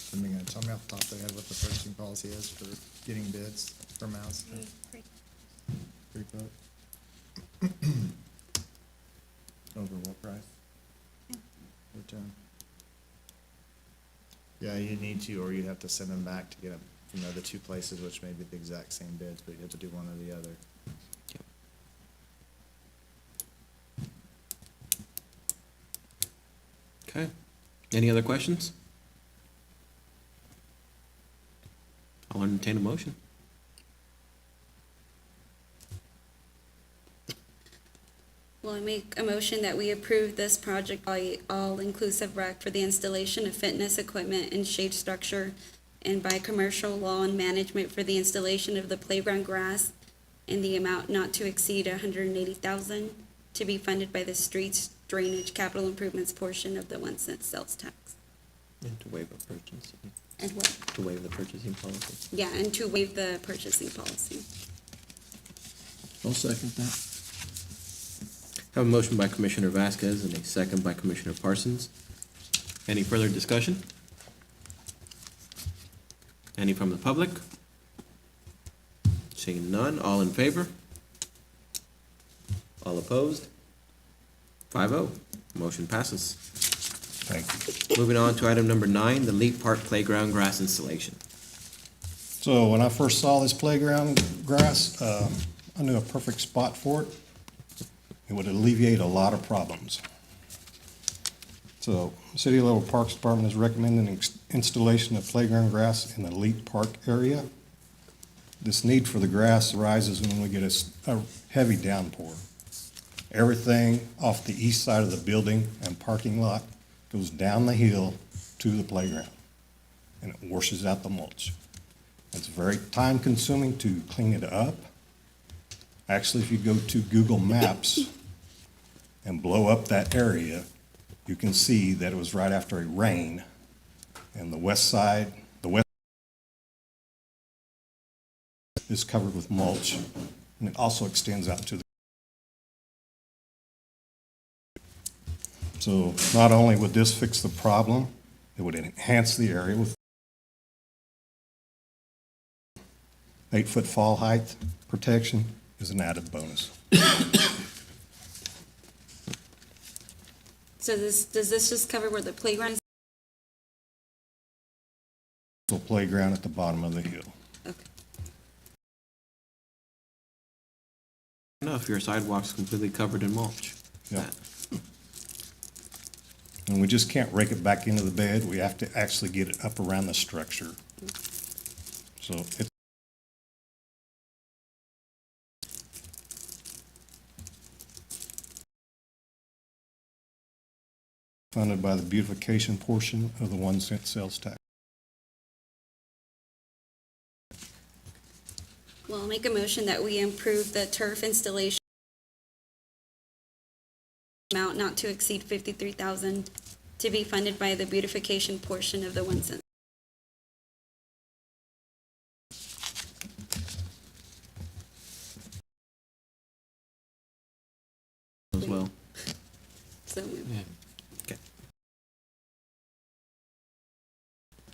Somebody gonna tell me off the top of their head what the purchasing policy is for getting bids for mouse? Pre-quote? Over what price? Return. Yeah, you need to, or you'd have to send them back to get them from the other two places, which may be the exact same bids, but you have to do one or the other. Okay. Any other questions? I'll entertain a motion. Well, I make a motion that we approve this project by All-Inclusive Rec for the installation of fitness equipment and shade structure, and by Commercial Lawn Management for the installation of the playground grass in the amount not to exceed $180,000, to be funded by the streets drainage capital improvements portion of the 1 cent sales tax. And to waive a purchasing, And what? to waive the purchasing policy. Yeah, and to waive the purchasing policy. I'll second that. Have a motion by Commissioner Vasquez and a second by Commissioner Parsons. Any further discussion? Any from the public? Seeing none, all in favor? All opposed? 5-0, motion passes. Thank you. Moving on to item number 9, the Leap Park Playground Grass Installation. So when I first saw this playground grass, I knew a perfect spot for it. It would alleviate a lot of problems. So, City of Little Parks Department is recommending installation of playground grass in the Elite Park area. This need for the grass arises when we get a heavy downpour. Everything off the east side of the building and parking lot goes down the hill to the playground, and it washes out the mulch. It's very time-consuming to clean it up. Actually, if you go to Google Maps and blow up that area, you can see that it was right after a rain, and the west is covered with mulch, and it also extends out to the. So not only would this fix the problem, it would enhance the area with 8-foot fall height protection is an added bonus. So does this just cover where the playground is? So playground at the bottom of the hill. Okay. No, if your sidewalk's completely covered in mulch. Yeah. And we just can't rake it back into the bed. We have to actually get it up around the structure. So it's funded by the beautification portion of the 1 cent sales tax. Well, I'll make a motion that we improve the turf installation amount not to exceed $53,000, to be funded by the beautification portion of the 1 cent. As well. So moved. Okay.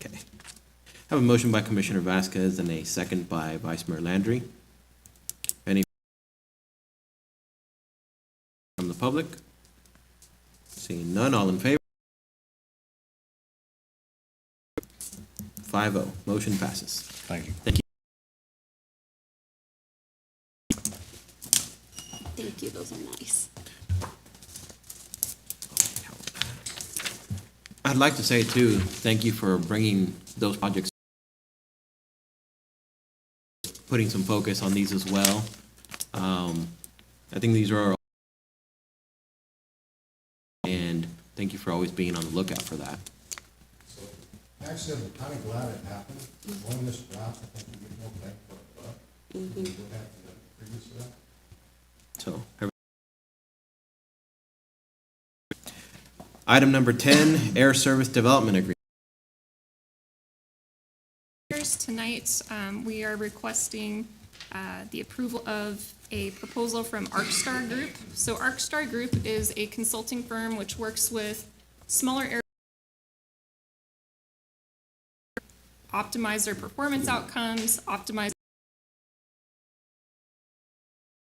Okay. Have a motion by Commissioner Vasquez and a second by Vice Mayor Landry. Any from the public? Seeing none, all in favor? 5-0, motion passes. Thank you. Thank you. Thank you, those are nice. I'd like to say too, thank you for bringing those projects, putting some focus on these as well. I think these are, and thank you for always being on the lookout for that. So actually, I'm kind of glad it happened. Going this route, I think we get more bang for our buck than we would have for the previous route. So, item number 10, Air Service Development Agreement. Tonight, we are requesting the approval of a proposal from ArcStar Group. So ArcStar Group is a consulting firm which works with smaller airports optimize their performance outcomes, optimize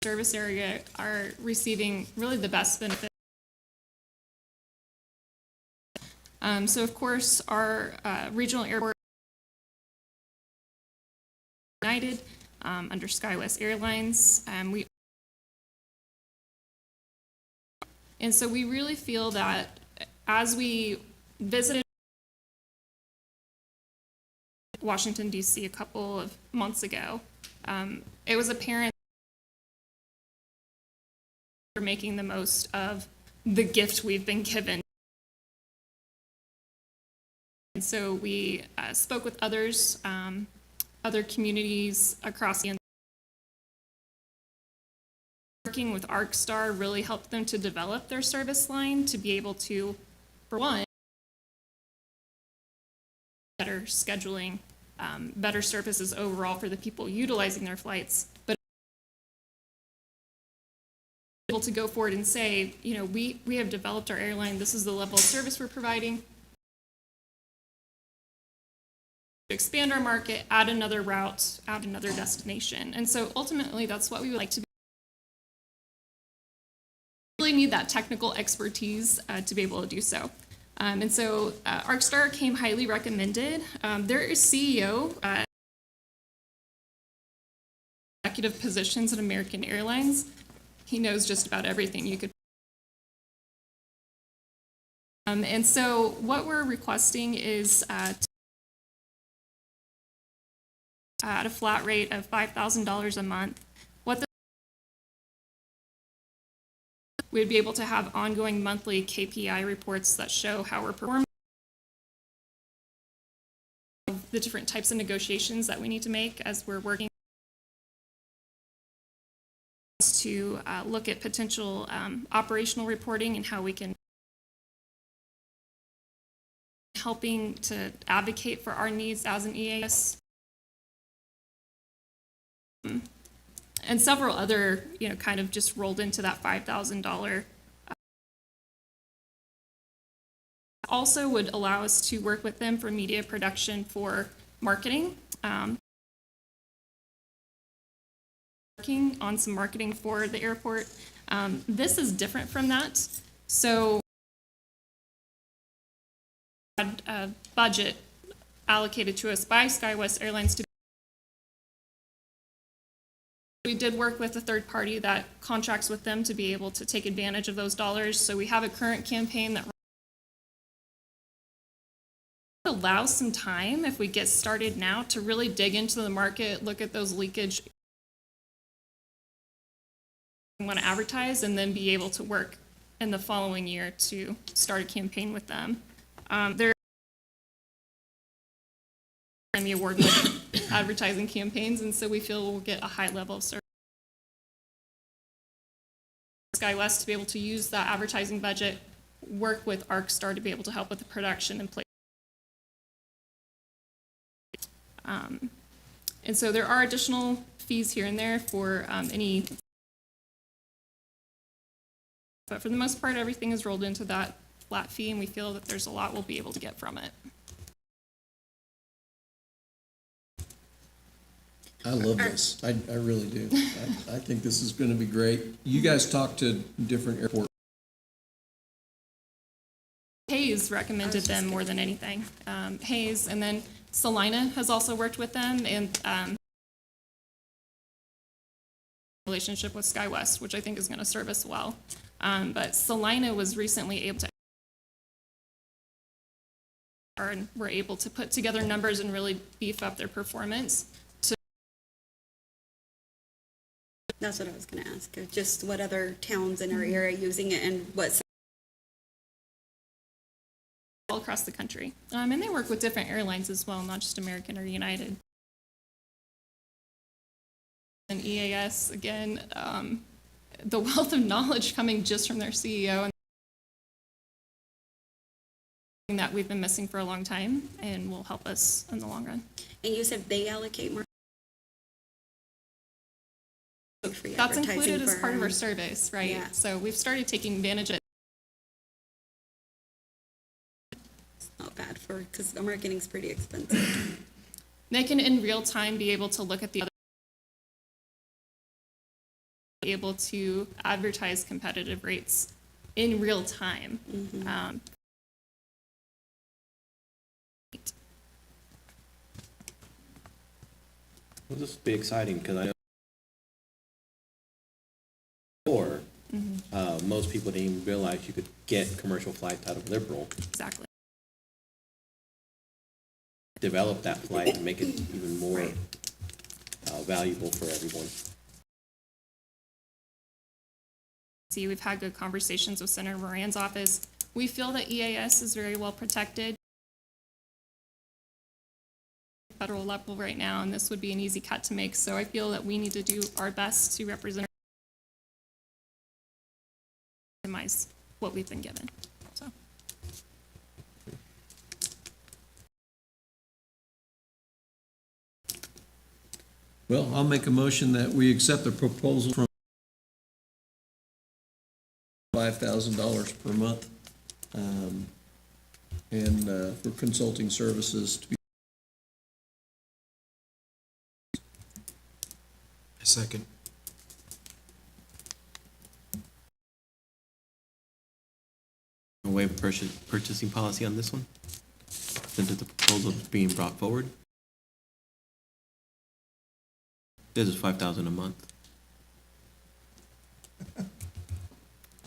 service area are receiving really the best benefit. So of course, our regional airport United under SkyWest Airlines, and so we really feel that as we visited Washington, D.C. a couple of months ago, it was apparent we're making the most of the gift we've been given. And so we spoke with others, other communities across the working with ArcStar really helped them to develop their service line to be able to, for one, better scheduling, better services overall for the people utilizing their flights, but able to go forward and say, you know, we have developed our airline, this is the level of service we're providing. Expand our market, add another route, add another destination. And so ultimately that's what we would like to be. Really need that technical expertise to be able to do so. And so ArcStar came highly recommended. There is CEO, executive positions at American Airlines. He knows just about everything you could. And so what we're requesting is at a flat rate of $5,000 a month. We'd be able to have ongoing monthly KPI reports that show how we're performing, the different types of negotiations that we need to make as we're working to look at potential operational reporting and how we can helping to advocate for our needs as an EAS. And several other, you know, kind of just rolled into that $5,000. Also would allow us to work with them for media production for marketing. Working on some marketing for the airport. This is different from that. So had a budget allocated to us by SkyWest Airlines to we did work with a third party that contracts with them to be able to take advantage of those dollars. So we have a current campaign that allows some time if we get started now to really dig into the market, look at those leakage we want to advertise, and then be able to work in the following year to start a campaign with them. They're in the award-winning advertising campaigns, and so we feel we'll get a high level of service. SkyWest to be able to use that advertising budget, work with ArcStar to be able to help with the production and play. And so there are additional fees here and there for any, but for the most part, everything is rolled into that flat fee, and we feel that there's a lot we'll be able to get from it. I love this. I really do. I think this is going to be great. You guys talk to different airports. Hayes recommended them more than anything. Hayes, and then Salina has also worked with them, and relationship with SkyWest, which I think is going to serve us well. But Salina was recently able to and were able to put together numbers and really beef up their performance. That's what I was going to ask, just what other towns in our area using it and what. All across the country. And they work with different airlines as well, not just American or United. And EAS, again, the wealth of knowledge coming just from their CEO and that we've been missing for a long time and will help us in the long run. And you said they allocate more That's advertising included as for part of our her. service, right? Yeah. So we've started taking advantage of it. Not bad for, because marketing's pretty expensive. They can in real time be able to look at the other, able to advertise competitive rates in real time. Well, this will be exciting because I know before, most people didn't even realize you could get commercial flights out of Liberal. Exactly. Develop that flight and make it even more valuable for everyone. See, we've had good conversations with Senator Moran's office. We feel that EAS is very well protected federal level right now, and this would be an easy cut to make. So I feel that we need to do our best to represent what we've been given. So. Well, I'll make a motion that we accept the proposal from $5,000 per month, and for consulting services to be. Second. A waive purchasing policy on this one, since the proposal is being brought forward. This is $5,000 a month.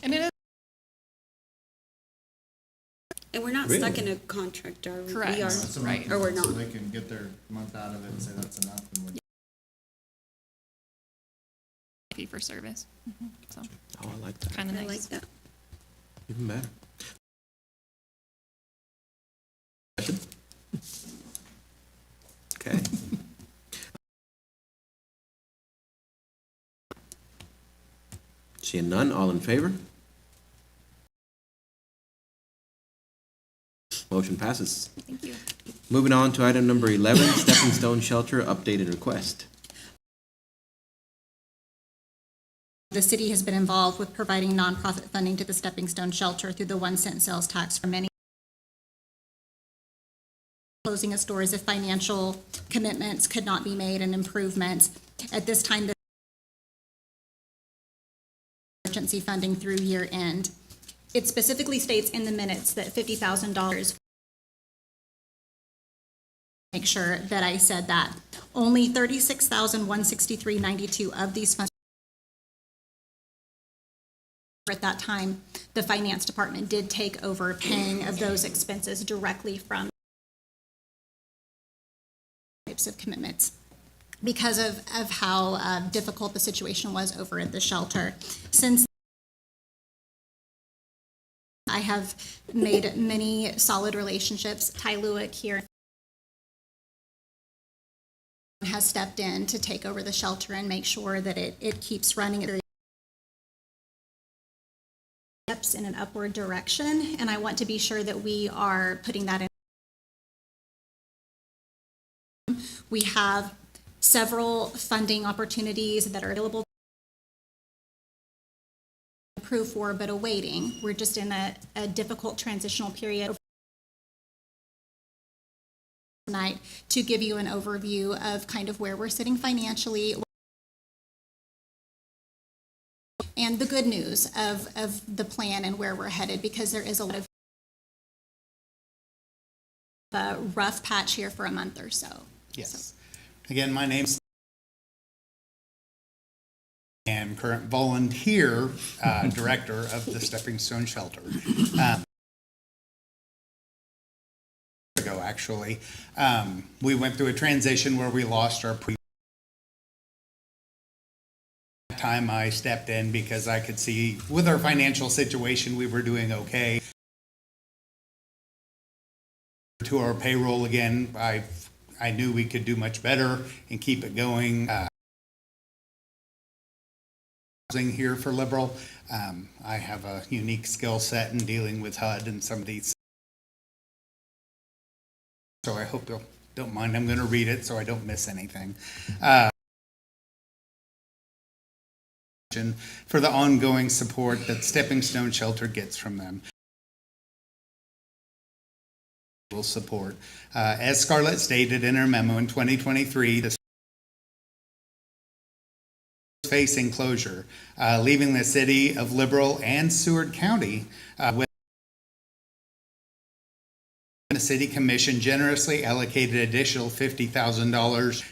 And it is And we're not Really? stuck in a contract, are we? Correct. We are, That's a Right. month, Or we're so not. they can get their month out of it and say that's enough, and we're fee for service. So Oh, I like that. kind of I nice. like that. Even better. Okay. Seeing none, all in favor? Motion passes. Thank you. Moving on to item number 11, Stepping Stone Shelter updated request. The city has been involved with providing nonprofit funding to the Stepping Stone Shelter through the 1 cent sales tax for many closing of stores if financial commitments could not be made and improvements. At this time, the emergency funding through year end. It specifically states in the minutes that $50,000. Make sure that I said that. Only $36,163.92 of these funds. At that time, the finance department did take over paying of those expenses directly from types of commitments because of how difficult the situation was over at the shelter. Since I have made many solid relationships, Ty Lewick here has stepped in to take over the shelter and make sure that it keeps running steps in an upward direction, and I want to be sure that we are putting that in. We have several funding opportunities that are available to approve for, but awaiting. We're just in a difficult transitional period tonight to give you an overview of kind of where we're sitting financially and the good news of the plan and where we're headed, because there is a lot of a rough patch here for a month or so. Yes. Again, my name's and current volunteer director of the Stepping Stone Shelter. Ago, actually, we went through a transition where we lost our time. I stepped in because I could see with our financial situation we were doing okay. To our payroll again, I knew we could do much better and keep it going. Here for Liberal, I have a unique skill set in dealing with HUD and some of these. So I hope you'll don't mind. I'm going to read it so I don't miss anything. for the ongoing support that Stepping Stone Shelter gets from them. Will support. As Scarlett stated in her memo in 2023, the facing closure, leaving the city of Liberal and Seward County with the City Commission generously allocated additional $50,000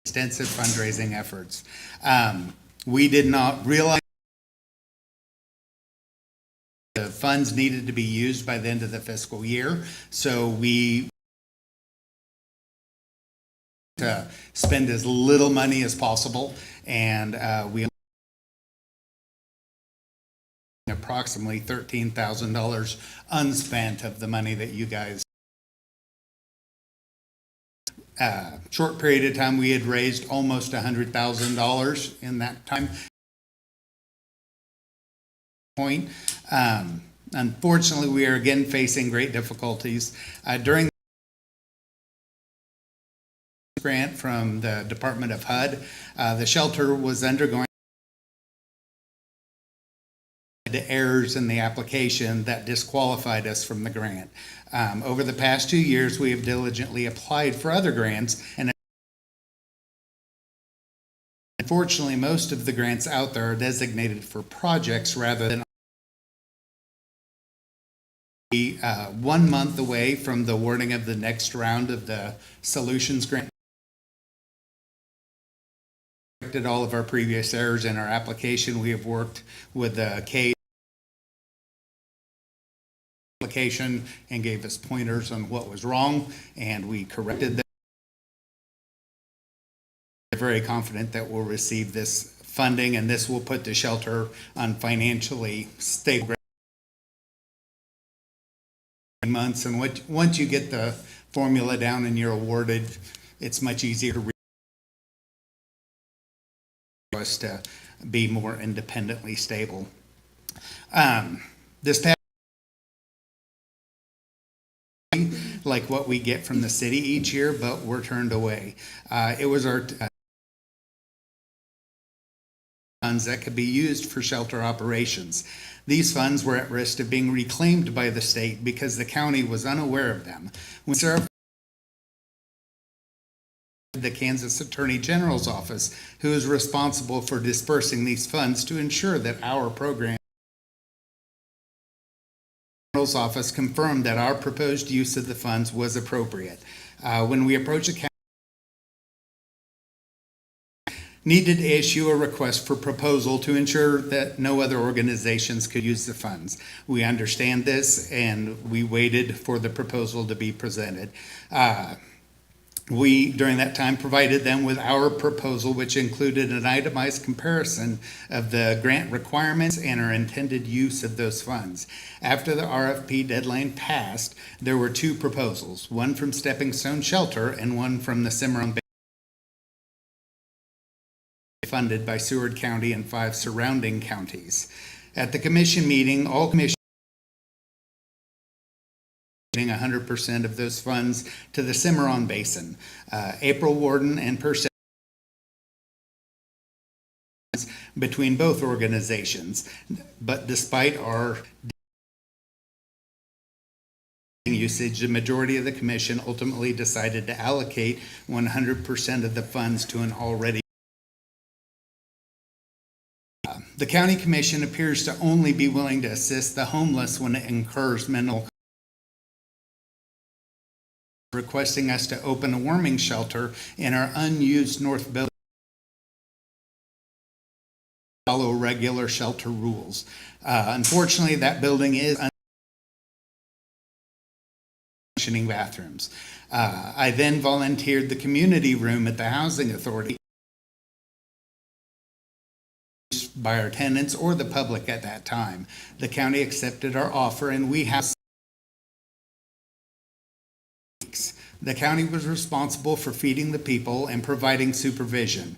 extensive fundraising efforts. We did not realize the funds needed to be used by the end of the fiscal year, so we to spend as little money as possible, and we approximately $13,000 unspent of the money that you guys short period of time. We had raised almost $100,000 in that time point. Unfortunately, we are again facing great difficulties during grant from the Department of HUD. The shelter was undergoing the errors in the application that disqualified us from the grant. Over the past 2 years, we have diligently applied for other grants, and unfortunately, most of the grants out there are designated for projects rather than 1 month away from the awarding of the next round of the Solutions Grant. Corrected all of our previous errors in our application. We have worked with the K application and gave us pointers on what was wrong, and we corrected them. We're very confident that we'll receive this funding, and this will put the shelter on financially stable months. And once you get the formula down and you're awarded, it's much easier to us to be more independently stable. This past, like what we get from the city each year, but we're turned away. It was our funds that could be used for shelter operations. These funds were at risk of being reclaimed by the state because the county was unaware of them. When the Kansas Attorney General's office, who is responsible for dispersing these funds to ensure that our program office confirmed that our proposed use of the funds was appropriate. When we approached the county, needed to issue a request for proposal to ensure that no other organizations could use the funds. We understand this, and we waited for the proposal to be presented. We, during that time, provided them with our proposal, which included an itemized comparison of the grant requirements and our intended use of those funds. After the RFP deadline passed, there were 2 proposals, one from Stepping Stone Shelter and one from the Cimarron Bay, funded by Seward County and 5 surrounding counties. At the commission meeting, all commission 100% of those funds to the Cimarron Basin. April Warden and Purcell between both organizations. But despite our usage, the majority of the commission ultimately decided to allocate 100% of the funds to an already. The county commission appears to only be willing to assist the homeless when it incurs mental, requesting us to open a warming shelter in our unused north building. Follow regular shelter rules. Unfortunately, that building is functioning bathrooms. I then volunteered the community room at the Housing Authority by our tenants or the public at that time. The county accepted our offer, and we have. The county was responsible for feeding the people and providing supervision.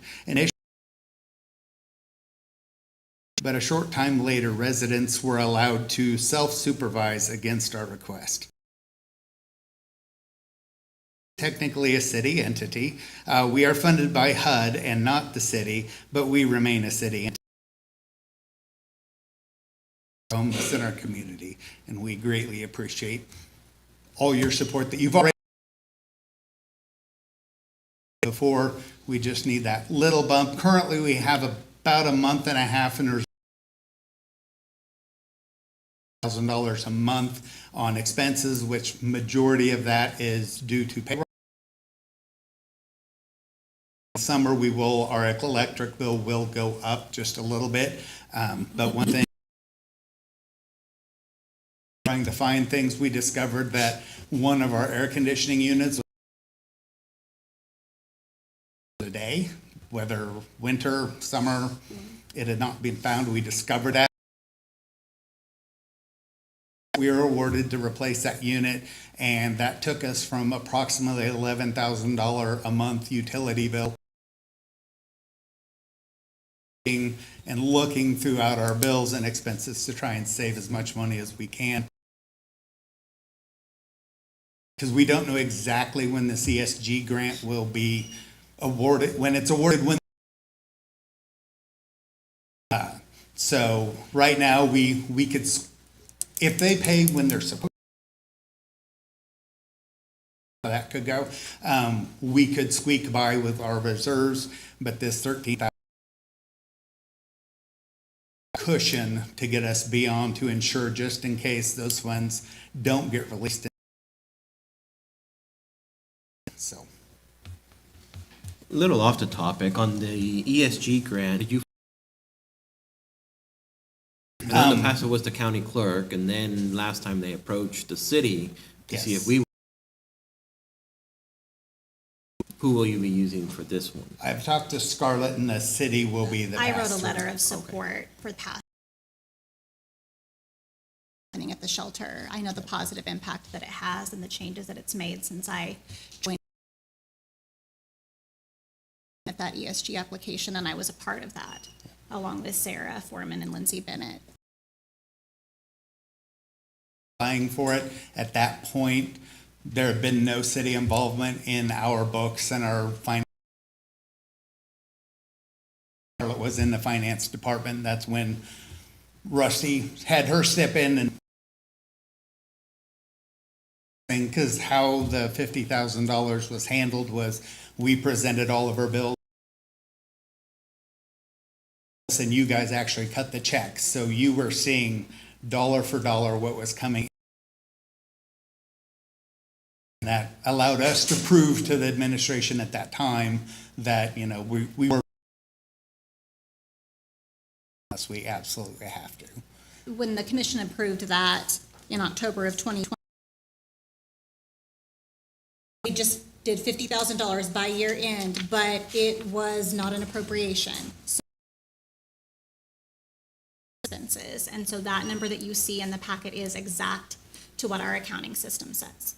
But a short time later, residents were allowed to self-supervise against our request. technically a city entity. We are funded by HUD and not the city, but we remain a city entity. Homeless in our community, and we greatly appreciate all your support that you've already before. We just need that little bump. Currently, we have about a month and a half, and there's $1,000 a month on expenses, which majority of that is due to payroll. Summer, our electric bill will go up just a little bit, but one thing, trying to find things, we discovered that one of our air conditioning units a day, whether winter, summer, it had not been found. We discovered that. We were awarded to replace that unit, and that took us from approximately $11,000 a month utility bill. And looking throughout our bills and expenses to try and save as much money as we can. Because we don't know exactly when the CSG grant will be awarded, when it's awarded, so right now we could, if they pay when they're supposed to, that could go. We could squeak by with our reserves, but this $13,000 cushion to get us beyond to ensure just in case those funds don't get released. So. A little off the topic, on the ESG grant, did you? In the past, it was the county clerk, and then last time they approached the city to see if we. Who will you be using for this one? I've talked to Scarlett, and the city will be the I wrote a pass-through. letter of support for the at the shelter. I know the positive impact that it has and the changes that it's made since I joined at that ESG application, and I was a part of that, along with Sarah Foreman and Lindsay Bennett. Applying for it, at that point, there had been no city involvement in our books and our finance. It was in the finance department. That's when Rusty had her step in, and because how the $50,000 was handled was we presented all of our bills, and you guys actually cut the checks. So you were seeing dollar for dollar what was coming. And that allowed us to prove to the administration at that time that, you know, we were, we absolutely have to. When the commission approved that in October of 2020, we just did $50,000 by year end, but it was not an appropriation. So expenses, and so that number that you see in the packet is exact to what our accounting system says.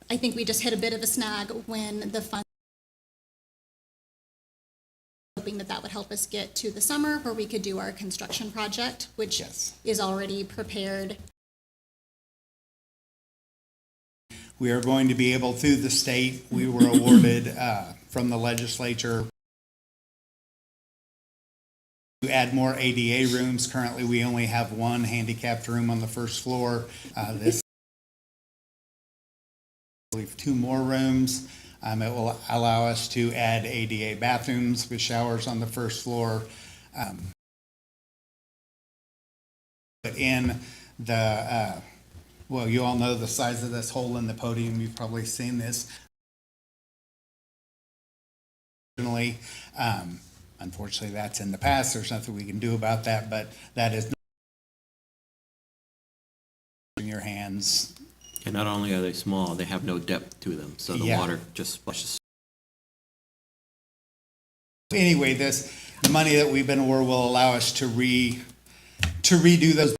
I think we just hit a bit of a snag when the fund, hoping that that would help us get to the summer where we could do our construction project, which is already prepared. We are going to be able, through the state, we were awarded from the legislature to add more ADA rooms. Currently, we only have one handicapped room on the first floor. This, I believe, 2 more rooms. It will allow us to add ADA bathrooms with showers on the first floor. But in the, well, you all know the size of this hole in the podium. You've probably seen this. Unfortunately, that's in the past. There's nothing we can do about that, but that is in your hands. And not only are they small, they have no depth to them, so the water just splashes. Anyway, the money that we've been awarded will allow us to redo those.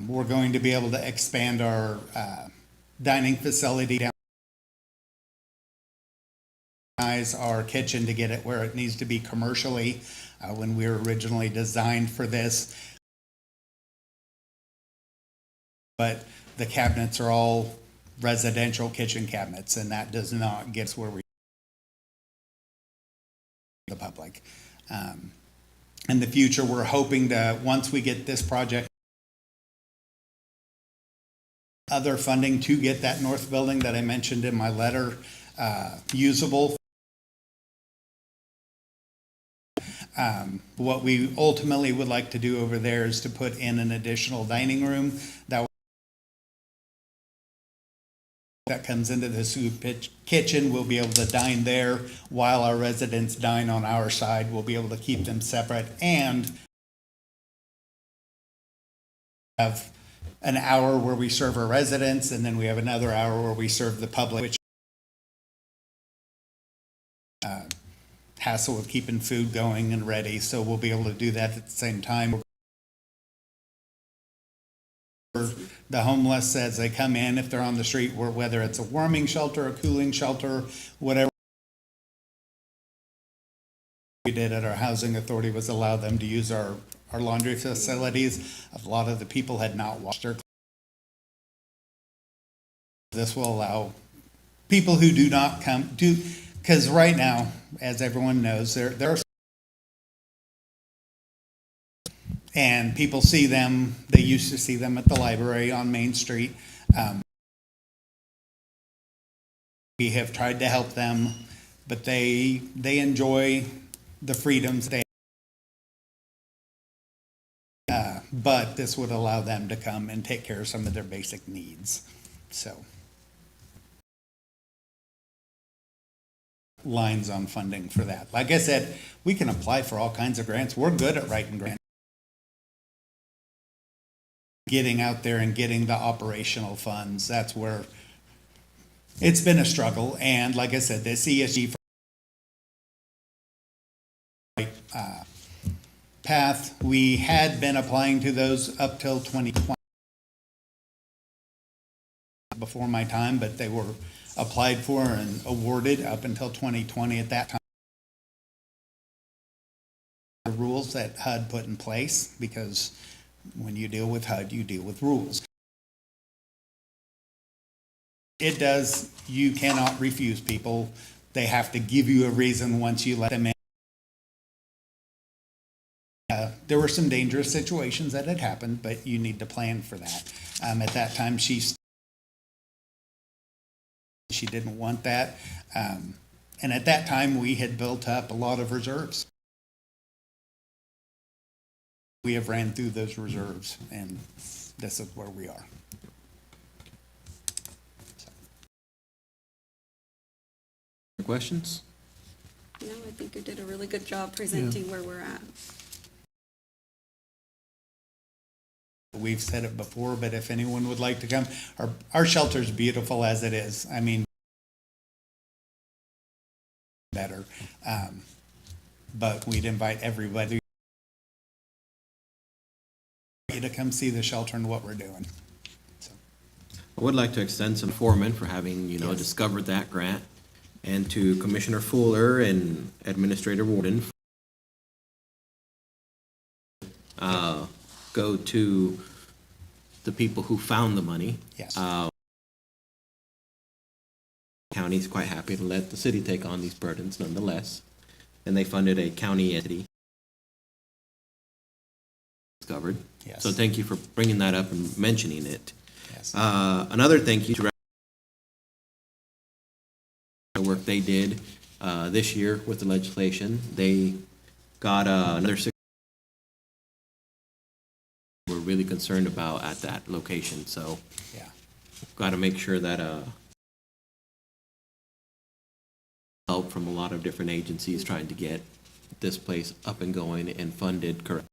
We're going to be able to expand our dining facility down. Our kitchen to get it where it needs to be commercially. When we were originally designed for this, but the cabinets are all residential kitchen cabinets, and that does not get us where we the public. In the future, we're hoping to, once we get this project, other funding to get that north building that I mentioned in my letter usable. What we ultimately would like to do over there is to put in an additional dining room that comes into the soup kitchen. We'll be able to dine there while our residents dine on our side. We'll be able to keep them separate and have an hour where we serve our residents, and then we have another hour where we serve the public, which hassle with keeping food going and ready. So we'll be able to do that at the same time. The homeless, as they come in, if they're on the street, whether it's a warming shelter, a cooling shelter, whatever we did at our housing authority was allow them to use our laundry facilities. A lot of the people had not washed their clothes. This will allow people who do not come, because right now, as everyone knows, there are, and people see them, they used to see them at the library on Main Street. We have tried to help them, but they enjoy the freedoms they but this would allow them to come and take care of some of their basic needs. So, lines on funding for that. Like I said, we can apply for all kinds of grants. We're good at writing grants. Getting out there and getting the operational funds, that's where it's been a struggle. And like I said, this ESG path, we had been applying to those up till 2020 before my time, but they were applied for and awarded up until 2020 at that time. The rules that HUD put in place, because when you deal with HUD, you deal with rules. It does, you cannot refuse people. They have to give you a reason once you let them in. There were some dangerous situations that had happened, but you need to plan for that. At that time, she didn't want that. And at that time, we had built up a lot of reserves. We have ran through those reserves, and this is where we are. Questions? No, I think you did a really good job presenting where we're at. We've said it before, but if anyone would like to come, our shelter's beautiful as it is. I mean, better. But we'd invite everybody to come see the shelter and what we're doing. So. I would like to extend some foreman for having, Yes. discovered that grant, and to Commissioner Fuller and Administrator Warden. Go to the people who found the money. Yes. County's quite happy to let the city take on these burdens nonetheless, and they funded a county entity. Discovered. Yes. So thank you for bringing that up and mentioning it. Yes. Another thank you to the work they did this year with the legislation. They got another we're really concerned about at that location. So Yeah. got to make sure that help from a lot of different agencies trying to get this place up and going and funded correctly.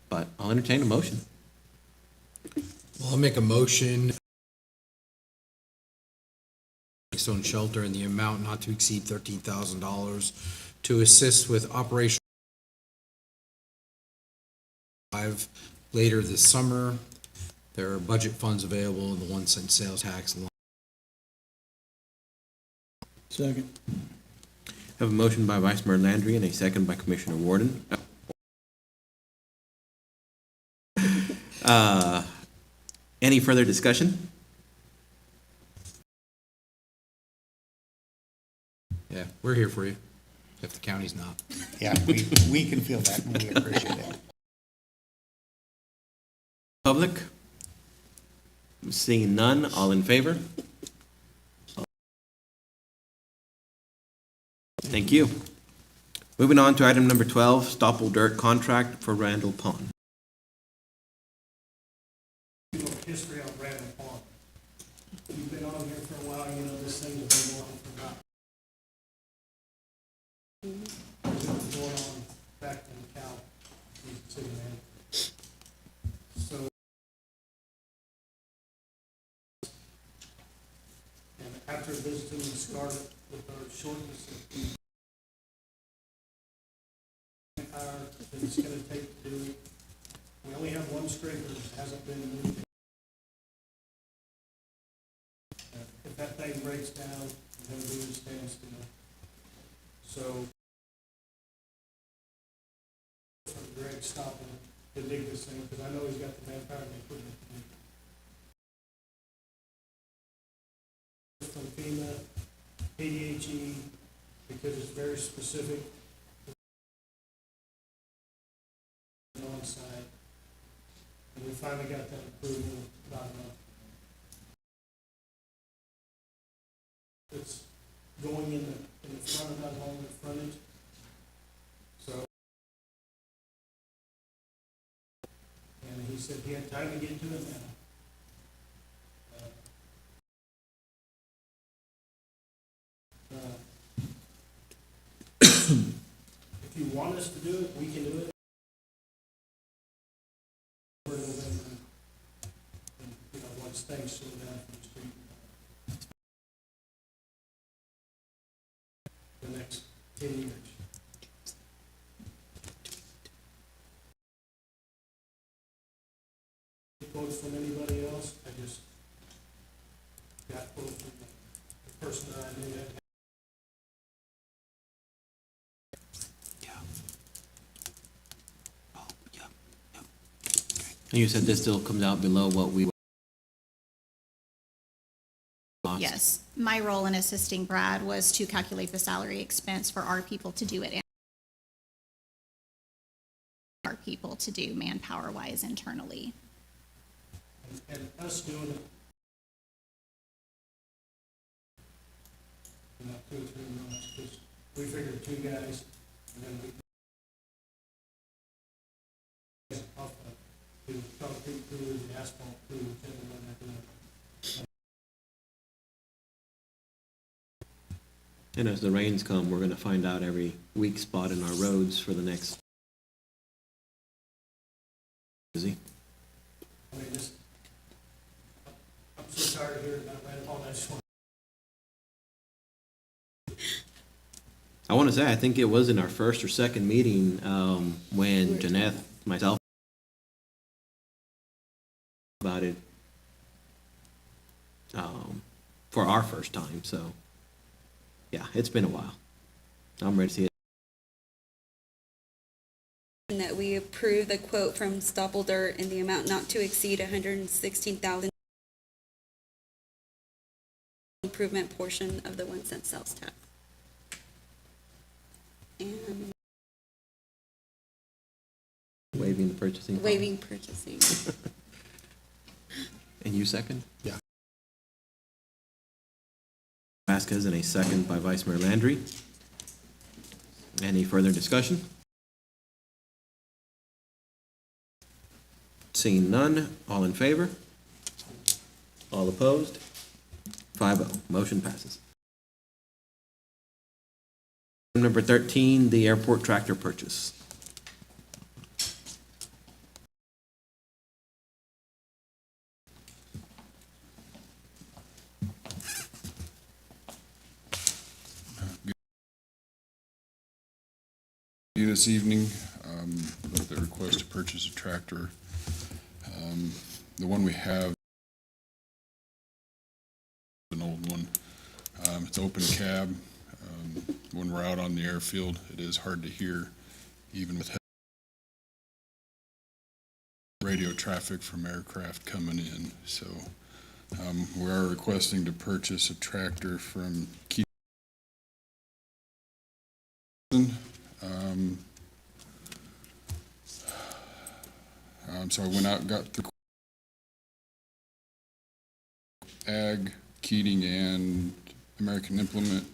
But I'll entertain a motion. Well, I'll make a motion. Stone Shelter in the amount not to exceed $13,000 to assist with Operation later this summer. There are budget funds available in the 1 cent sales tax. Second. Have a motion by Vice Mayor Landry and a second by Commissioner Warden. Any further discussion? Yeah, we're here for you, if the county's not. Yeah, we can feel that and we appreciate it. Public? Seeing none, all in favor? Thank you. Moving on to item number 12, Stopple Dirt Contract for Randall Pond. History on Randall Pond. You've been on here for a while, you know this thing has been going on for about. It's been going on back in Cal, he's the city manager. So. And after visiting the Scarlet with our shortness of the power that it's gonna take to do it, we only have one sprinkler that hasn't been moved. If that thing breaks down, we're gonna be in a standstill. So, for Greg stopping to dig this thing, because I know he's got the manpower and the equipment to do it. From FEMA, ADHE, because it's very specific on site. And we finally got that approval about a month. It's going in the front of that home, the frontage. So, and he said he had time to get to it now. If you want us to do it, we can do it. And, you know, once things slow down from the street. The next 10 years. Quotes from anybody else? I just got quotes from the person that I knew that. And you said this still comes out below what we lost? Yes, my role in assisting Brad was to calculate the salary expense for our people to do it and our people to do manpower-wise internally. And us doing it, you know, 2 or 3 months, because we figured 2 guys, and then we off the concrete crew, the asphalt crew, everyone that doing it. And as the rains come, we're gonna find out every weak spot in our roads for the next. Busy. I mean, just, I'm so tired of hearing about that, all that short. I wanna say, I think it was in our first or second meeting, when Janeth, myself, about it, for our first time, so, yeah, it's been a while. I'm ready to see it. And that we approve the quote from Stopple Dirt in the amount not to exceed $116,000 improvement portion of the 1 cent sales tax. And Waiving the purchasing. cost. waiving purchasing. And you second? Yeah. Vasquez and a second by Vice Mayor Landry. Any further discussion? Seeing none, all in favor? All opposed? 5-0, motion passes. Number 13, the airport tractor purchase. This evening, with the request to purchase a tractor. The one we have, an old one. It's open cab. When we're out on the airfield, it is hard to hear, even with radio traffic from aircraft coming in. So we are requesting to purchase a tractor from Keith. So I went out and got the Ag, Keating, and American Implement.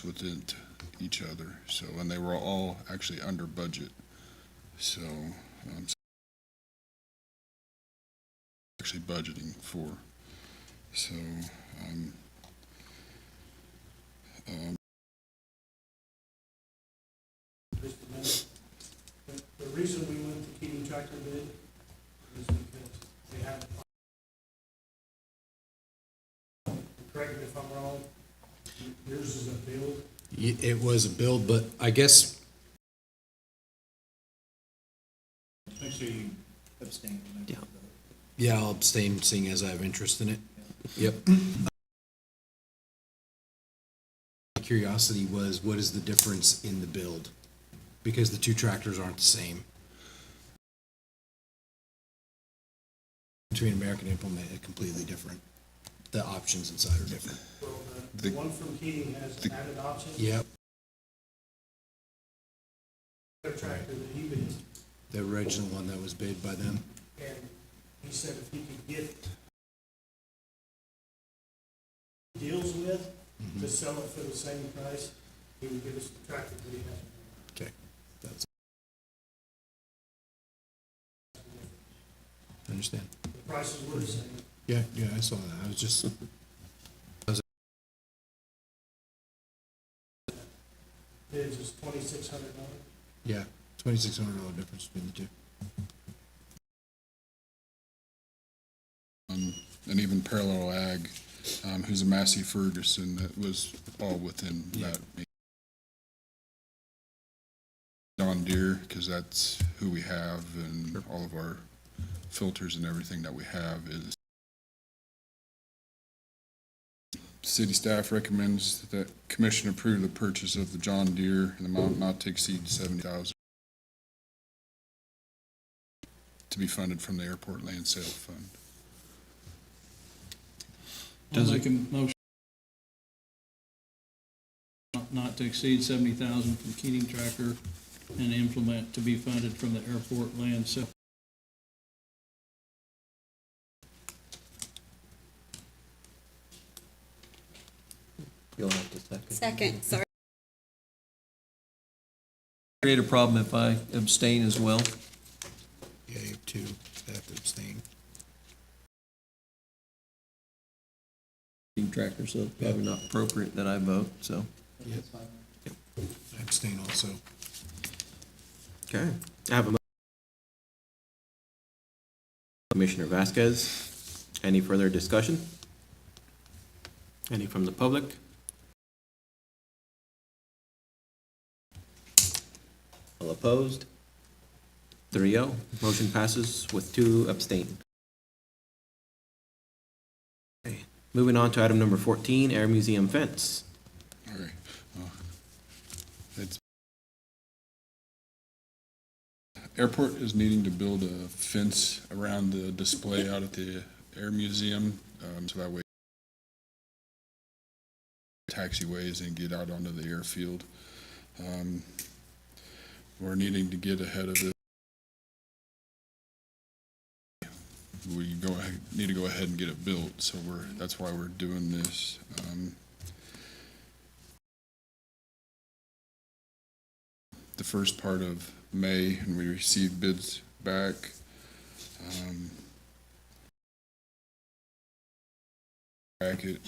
Within each other, so, and they were all actually under budget, so actually budgeting for, so Just a minute. The reason we went to Keating tractor bid is because they have, correct me if I'm wrong, yours is a build. It was a build, but I guess Make sure you abstain. Yeah. Yeah, I'll abstain, seeing as I have interest in it. Yep. My curiosity was, what is the difference in the build? Because the two tractors aren't the same. Between American Implement and completely different. The options inside are different. Well, the one from Keating has added options. Yep. The tractor that he bid, The original one that was bid by them. and he said if he could get deals with to sell it for the same price, he would give us the tractor that he has. Okay. That's. I understand. The prices were the same. Yeah, I saw that. I was just. His is $2,600. Yeah, $2,600 difference between the two. and even Parallel Ag, who's a Massey Ferguson, that was all within that. John Deere, because that's who we have, and all of our filters and everything that we have is. City staff recommends that commission approve the purchase of the John Deere in the amount not to exceed $70,000 to be funded from the airport land sale fund. I'll make a motion not to exceed 70,000 from Keating Tractor and implement to be funded from the airport land sale. You'll have to second. Second, sorry. Create a problem if I abstain as well. Yeah, you have two that have to abstain. Keating Tractor, so probably not appropriate that I vote, so. Yep. I abstain also. Okay, I have a Commissioner Vasquez. Any further discussion? Any from the public? All opposed? 3-0. Motion passes with 2 abstain. Okay, moving on to item number 14, Air Museum fence. All right. It's Airport is needing to build a fence around the display out at the Air Museum, so that way taxiways and get out onto the airfield. We're needing to get ahead of it. We need to go ahead and get it built, so that's why we're doing this. The first part of May, and we received bids back. Bracket,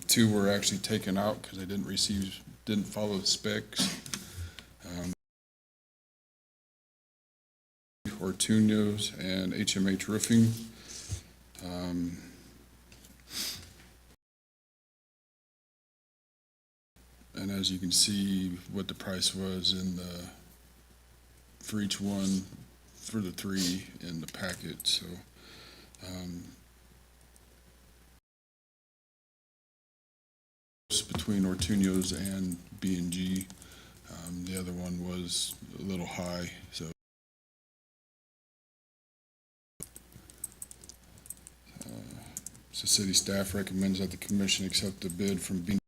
2 were actually taken out because they didn't follow the specs. Ortuños and HMH Roofing. And as you can see what the price was for each one, for the 3 in the packet, so. Between Ortuños and B&G, The other one was a little high, so. So city staff recommends that the commission accept the bid from B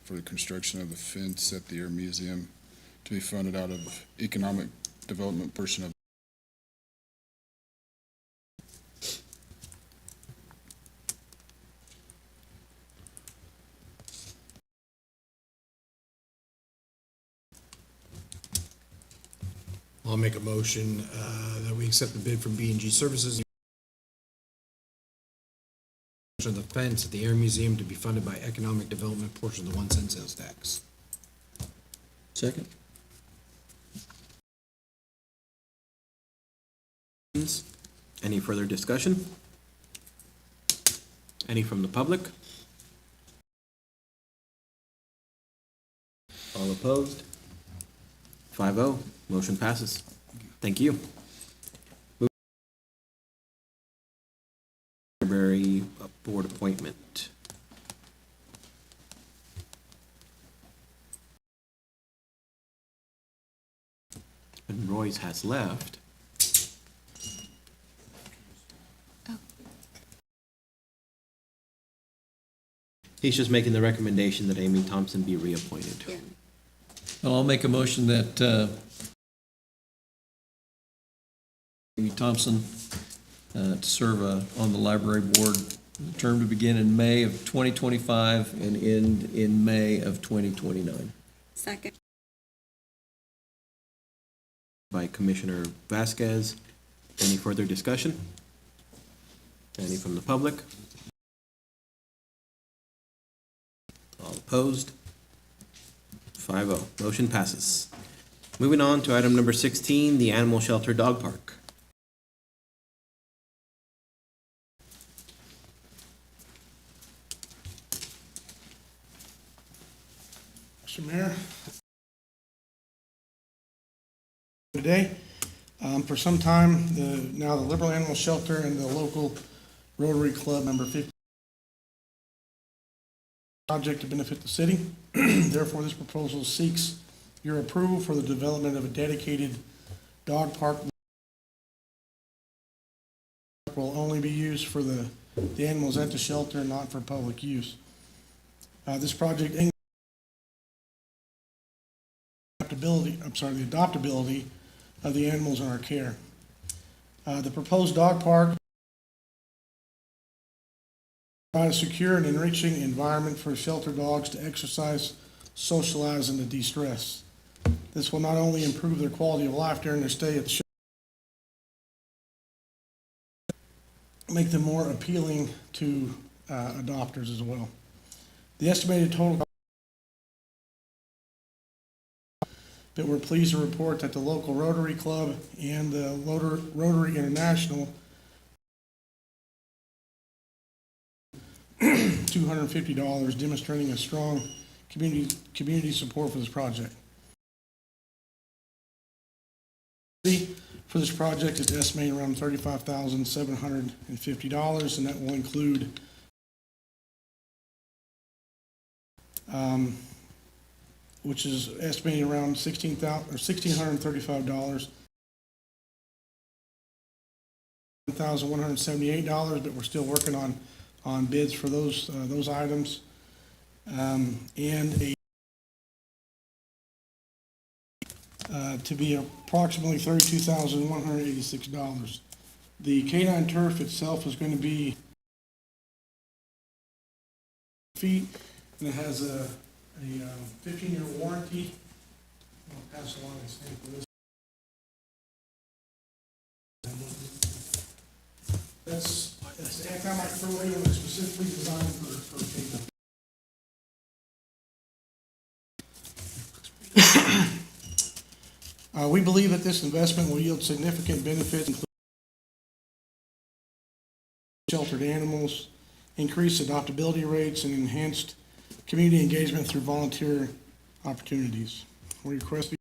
for the construction of the fence at the Air Museum to be funded out of economic development portion of. I'll make a motion that we accept the bid from B&G Services of the fence at the Air Museum to be funded by economic development portion of the 1 cent sales tax. Second? Any further discussion? Any from the public? All opposed? 5-0, motion passes. Thank you. Library board appointment. And Royce has left. He's just making the recommendation that Amy Thompson be reappointed. Yeah. Well, I'll make a motion that Amy Thompson to serve on the library board, the term to begin in May of 2025 and end in May of 2029. Second. By Commissioner Vasquez. Any further discussion? Any from the public? All opposed? 5-0, motion passes. Moving on to item number 16, the Animal Shelter Dog Park. Mr. Mayor. Today, for some time, now the Liberal Animal Shelter and the local Rotary Club number 50 project to benefit the city. Therefore, this proposal seeks your approval for the development of a dedicated dog park. Will only be used for the animals at the shelter, not for public use. This project aims the adoptability of the animals in our care. The proposed dog park provide a secure and enriching environment for shelter dogs to exercise, socialize, and to de-stress. This will not only improve their quality of life during their stay at the shelter, make them more appealing to adopters as well. The estimated total, but we're pleased to report that the local Rotary Club and the Rotary International $250, demonstrating a strong community support for this project. For this project, it's estimated around $35,750, and that will include which is estimated around $1,635, $1,178, but we're still working on bids for those items, and to be approximately $32,186. The canine turf itself is going to be feet, and it has a 15-year warranty. I'll pass along this thing for this. That's antimicrobial and specifically designed for canine. We believe that this investment will yield significant benefits, including sheltered animals, increased adoptability rates, and enhanced community engagement through volunteer opportunities. We request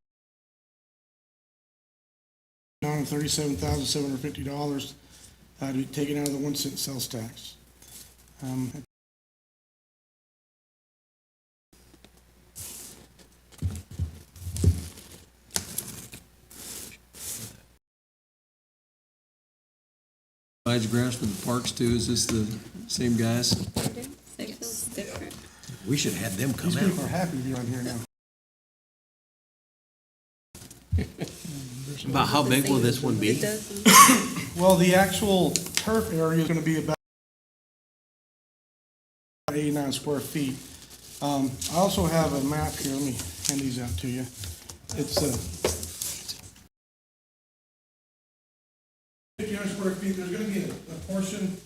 $37,750 to be taken out of the 1 cent sales tax. Provides grass for the parks too. Is this the same guys? It feels different. We should have had them come These out. people are happy to be on here now. About how big will this one It be? does. Well, the actual turf area is gonna be about 89 square feet. I also have a map here, let me hand these out to you. It's 59 square feet, there's gonna be a portion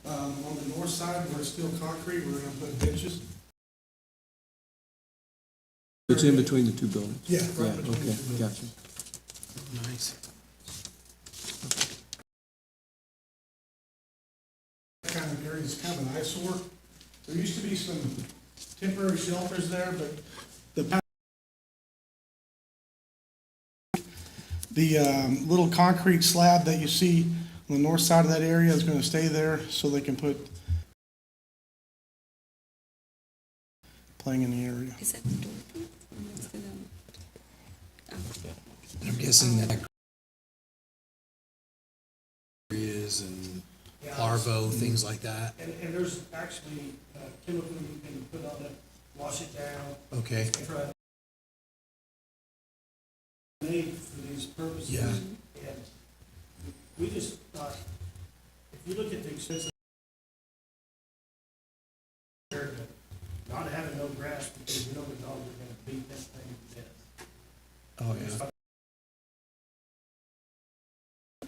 on the north side where it's still concrete, we're gonna put benches. It's in between the two buildings? Yeah, right between the Okay, two buildings. gotcha. Nice. That kind of area is kind of an eyesore. There used to be some temporary shelters there, but the little concrete slab that you see on the north side of that area is gonna stay there so they can put playing in the area. Is that the door? I'm guessing that is and Arvo, things like that. And there's actually chemical you can put on it, wash it down. Okay. Made for these purposes. Yeah. And we just thought, if you look at the expensive not having no grass because you know the dogs are gonna beat that thing to death. Oh, yeah.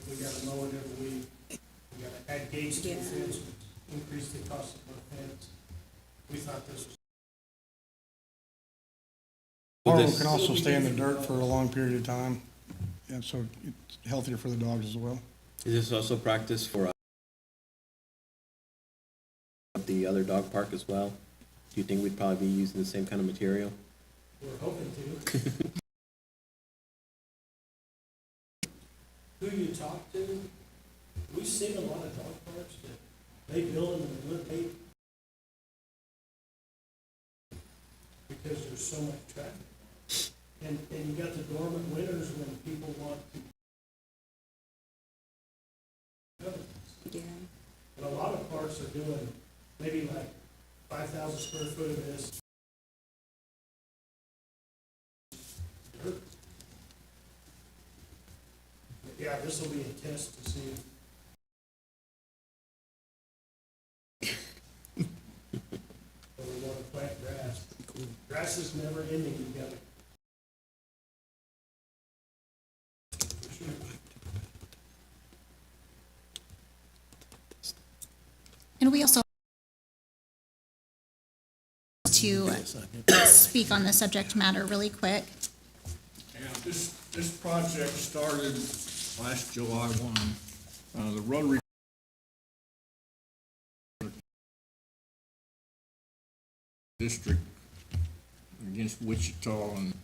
We gotta mow it every week. We gotta add gates to the fence, which increase the cost of our fence. We thought this was. Harlow can also stay in the dirt for a long period of time, and so it's healthier for the dogs as well. Is this also practice for the other dog park as well? Do you think we'd probably be using the same kind of material? We're hoping to. Who you talk to, we've seen a lot of dog parks that they build them in the winter because there's so much traffic. And you got the dormant winters when people want to. Yeah. And a lot of parks are doing maybe like 5,000 square foot of this. Dirt. But yeah, this will be a test to see if we want to plant grass. Grass is never ending, you got to. And we also to speak on the subject matter really quick. Yeah, this project started last July 1. The Rotary District against Wichita, and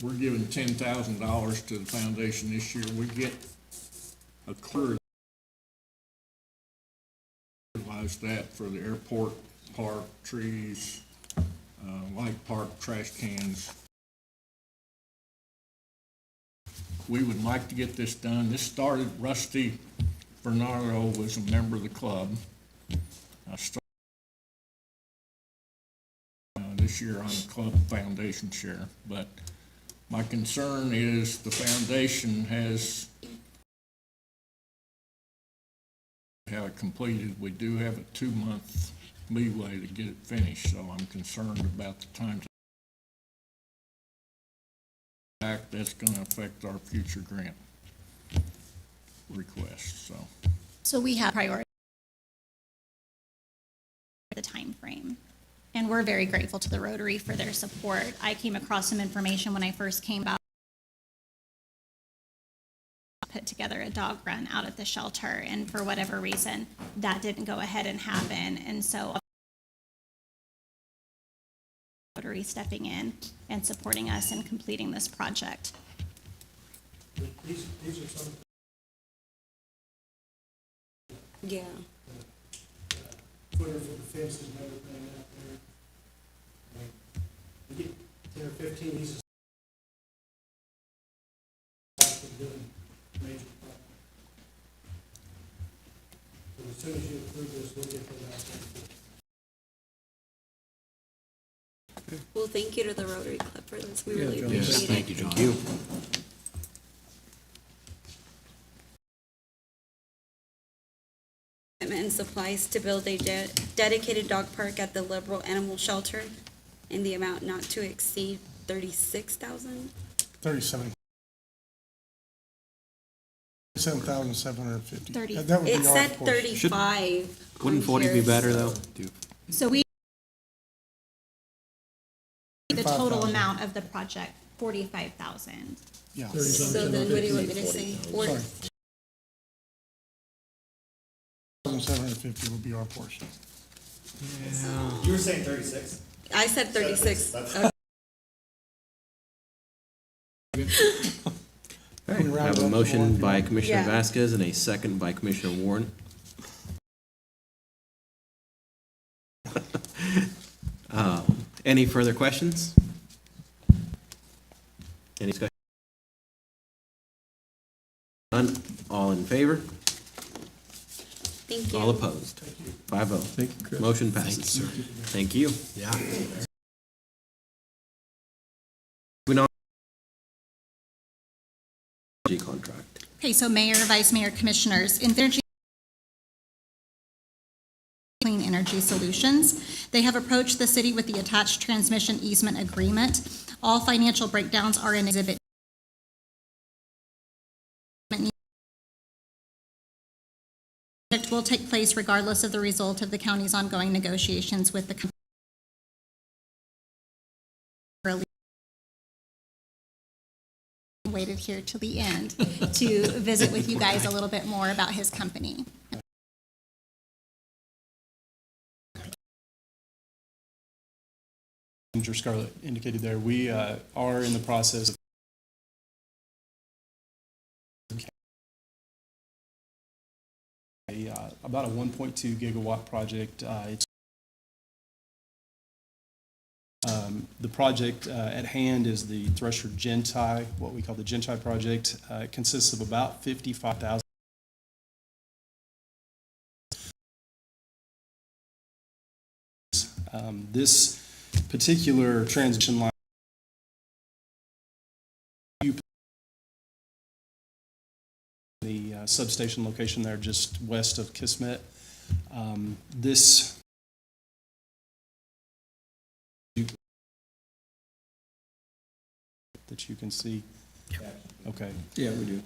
we're giving $10,000 to the foundation this year. We get a clear that for the airport park, trees, light park, trash cans. We would like to get this done. This started, Rusty Bernardo was a member of the club. I started this year on the club foundation share, but my concern is the foundation has have it completed. We do have a 2-month leeway to get it finished, so I'm concerned about the time. That's going to affect our future grant requests. So we have priority the time frame, and we're very grateful to the Rotary for their support. I came across some information when I first came about. Put together a dog run out at the shelter, and for whatever reason that didn't go ahead and happen, and so Rotary stepping in and supporting us in completing this project. These are some. Yeah. Footer for the fences and everything out there. We get 10 or 15 of these. soon as you approve this, we'll get that out there. Well, thank you to the Rotary Club for this. We really John. appreciate it. Thank you, John. Equipment and supplies to build a dedicated dog park at the Liberal Animal Shelter in the amount not to exceed $36,000. 37,750. 30. That would be It our said portion. 35. Wouldn't on 40 be here, better, so- though? So we, the total 45,000. amount of the project, 45,000. Yeah. So then what do you want me to say? Sorry. 750 would be our portion. You were saying 36? I said 36. That's- All right, I have a motion by Commissioner Yeah. Vasquez and a second by Commissioner Warren. Any further questions? Any discussion? None, all in favor? Thank you. All opposed? 5-0. Thank you, Chris. Motion passes. Thank you. Yeah. Moving on. Contract. Okay, so Mayor, Vice Mayor, Commissioners, in Energy Clean Energy Solutions, they have approached the city with the attached transmission easement agreement. All financial breakdowns are in Exhibit. Project will take place regardless of the result of the county's ongoing negotiations with the company. Waited here till the end to visit with you guys a little bit more about his company. Manager Scarlett indicated there, we are in the process of about a 1.2 gigawatt project. The project at hand is the Thresher Gentai, what we call the Gentai project. It consists of about 55,000. This particular transition line the substation location there just west of Kismet. This that you can see. Okay. Yeah, we do.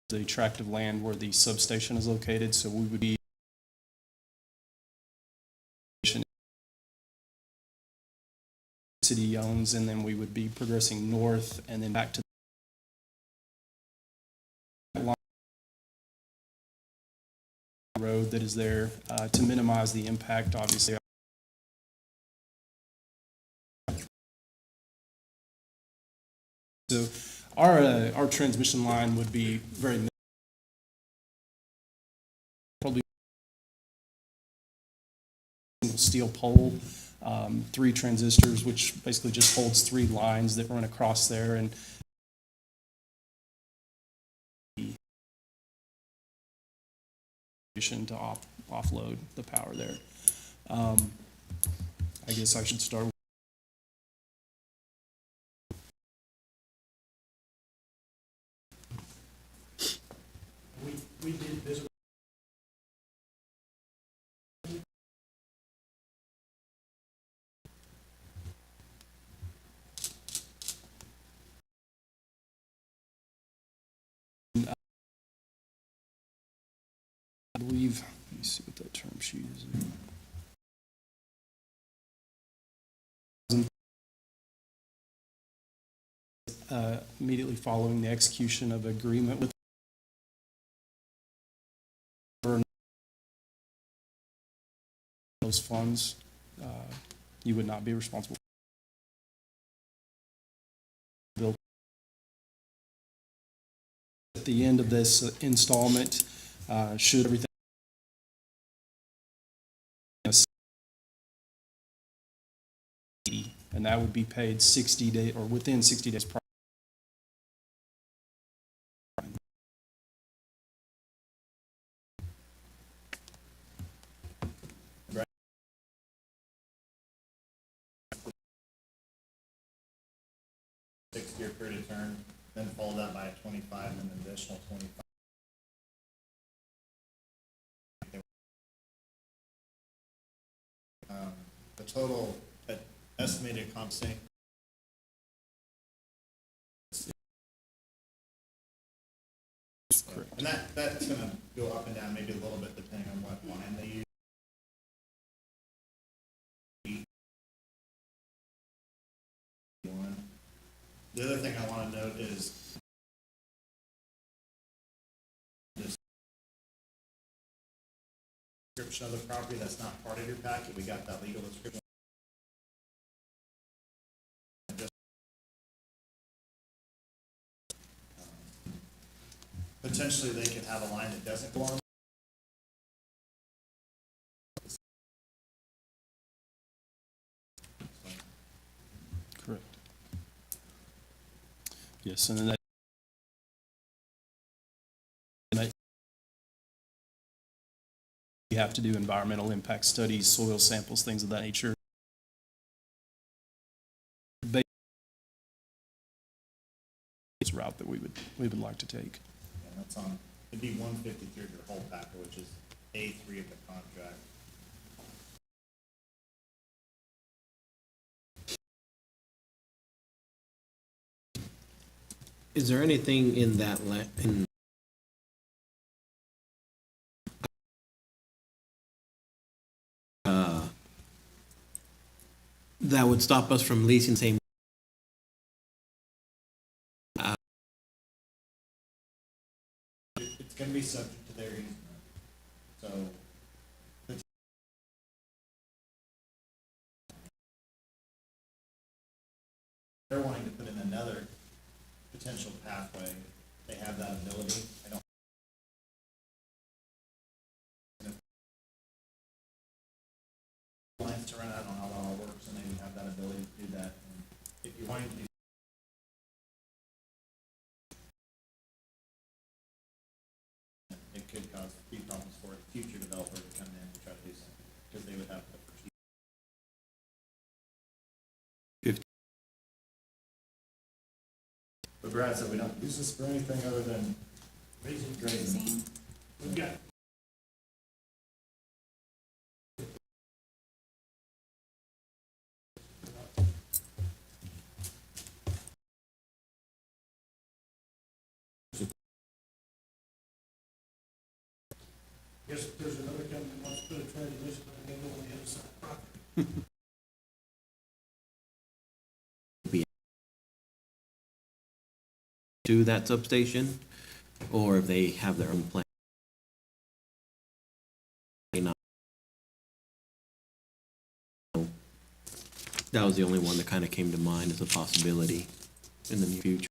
The tract of land where the substation is located, so we would be city owns, and then we would be progressing north and then back to the road that is there to minimize the impact, obviously. So our transmission line would be very probably single steel pole, 3 transistors, which basically just holds 3 lines that run across there, and to offload the power there. I guess I should start. We did visit. I believe, let me see what that term sheet is. Immediately following the execution of agreement with those funds, you would not be responsible. At the end of this installment, should everything and that would be paid 60 days or within 60 days prior. 6-year period of term, then follow that by a 25 and an additional 25. The total estimated compensation. And that's gonna go up and down maybe a little bit depending on what line they use. The other thing I wanna note is this description of the property that's not part of your packet, we got that legal description. Potentially, they could have a line that doesn't go on. Correct. Yes, and then that. You have to do environmental impact studies, soil samples, things of that nature. It's a route that we would like to take. And that's on, it'd be 153 of your whole packet, which is A3 of the contract. Is there anything in that that would stop us from leasing same? It's gonna be subject to their easement, so. They're wanting to put in another potential pathway, they have that ability, I don't. Lines to run out on how that all works, and they would have that ability to do that, and if you're wanting to do. It could cause fee problems for a future developer to come in and try to do something, because they would have to. But Brad said we don't use this for anything other than grazing. We've got. Guess if there's another company that wants to put a transmission, they go on the other side of the property. Do that substation, or if they have their own plan. That was the only one that kind of came to mind as a possibility in the near future.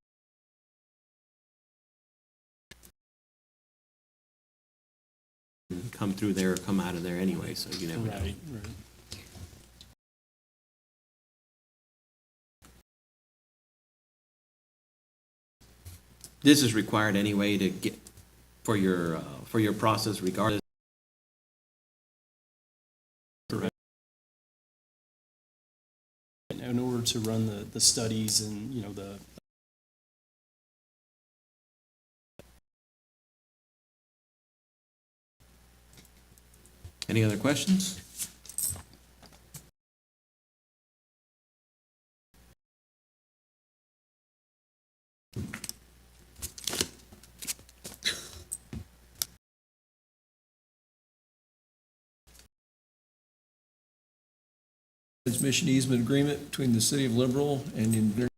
Come through there or come out of there anyway, so you never know. Right. This is required anyway to get, for your process regardless. Correct. In order to run the studies and, you know, the. Any other questions? Transmission easement agreement between the city of Liberal and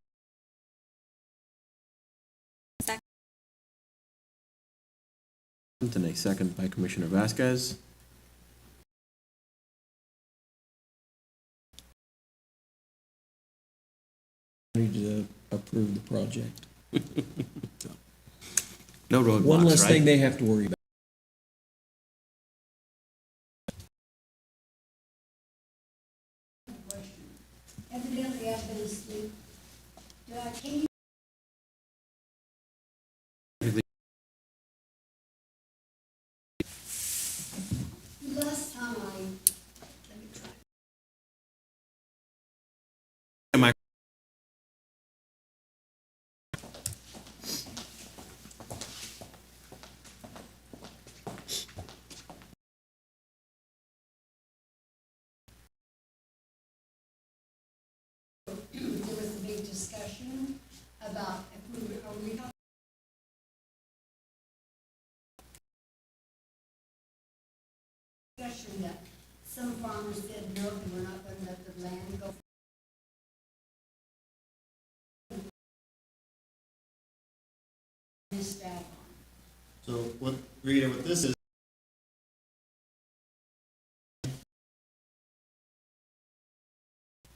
And a second by Commissioner Vasquez. Need to approve the project. No roadblocks, One less right? thing they have to worry about. Evidently, I've been asleep. Can you last time let me try. question that some farmers said, no, we're not gonna let the land go. Missed out on. So what, Rita, what this is,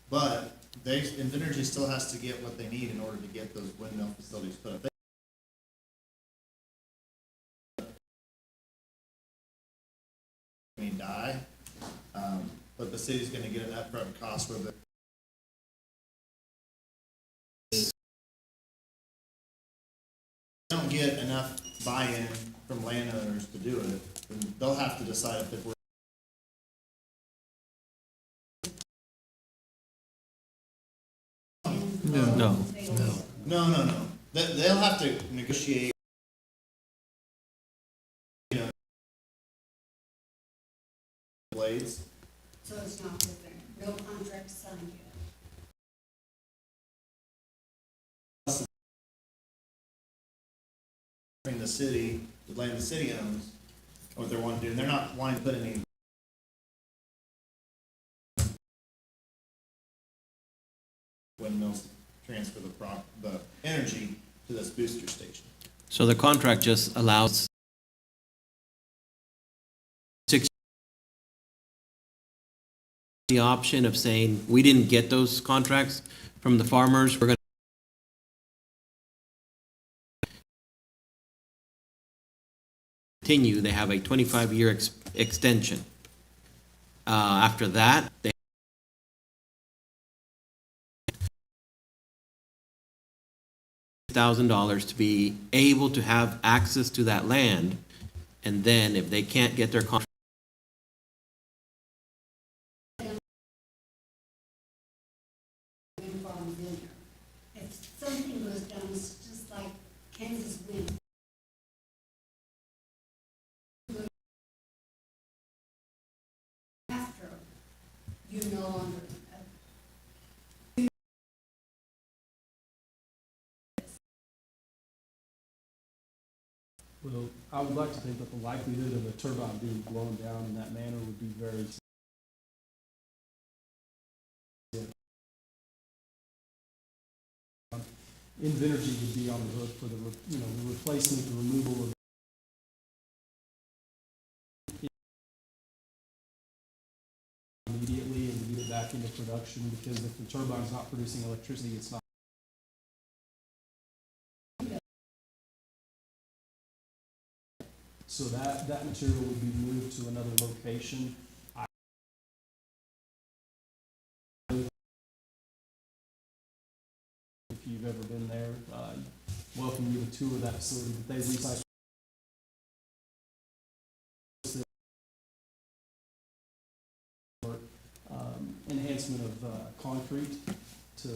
but they, Invenergy still has to get what they need in order to get those windmill facilities put up. They may die, but the city's gonna get an upfront cost for the. Don't get enough buy-in from landowners to do it, then they'll have to decide if we're. No. No. They'll have to negotiate. You know, blades. So it's not with them, no contract signed yet. Between the city, the land the city owns, what they're wanting to do, and they're not wanting to put any. Windmills transfer the energy to this booster station. So the contract just allows the option of saying, we didn't get those contracts from the farmers, we're gonna continue, they have a 25-year extension. After that, they $1,000 to be able to have access to that land, and then if they can't get their contract, Wind farms in there. If something was done, it's just like Kansas wind. After you no longer. Well, I would like to think that the likelihood of a turbine being blown down in that manner would be very Invenergy would be on the hook for the, the replacement, the removal of immediately and to get it back into production, because if the turbine's not producing electricity, it's not. So that material would be moved to another location. If you've ever been there, welcome you to tour that facility, but they recycle. Enhancement of concrete to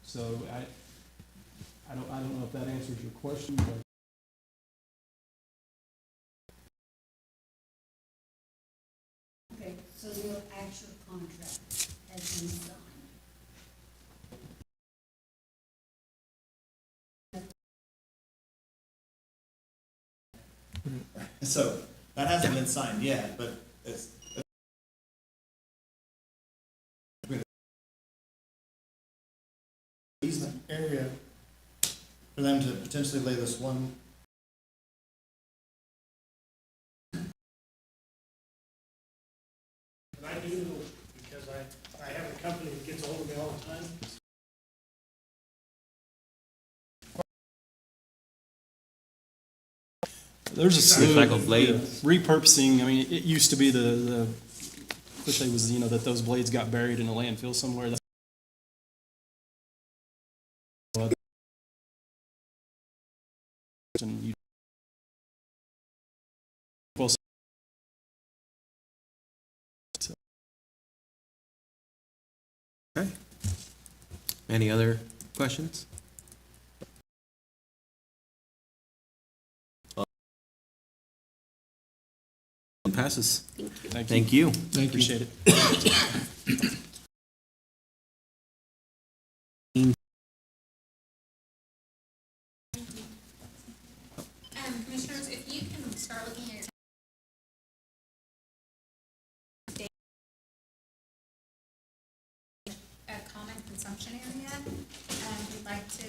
so I don't know if that answers your question, but Okay, so no actual contract has been signed. So that hasn't been signed yet, but it's. Easement area for them to potentially lay this one. And I do know, because I have a company that gets ahold of me all the time. there's a slew Recycled of blades. repurposing. I mean, it used to be the that they was that those blades got buried in a landfill somewhere. And you Okay. Any other questions? Passes. Thank you. Thank you. Appreciate it. consumption area. We'd like to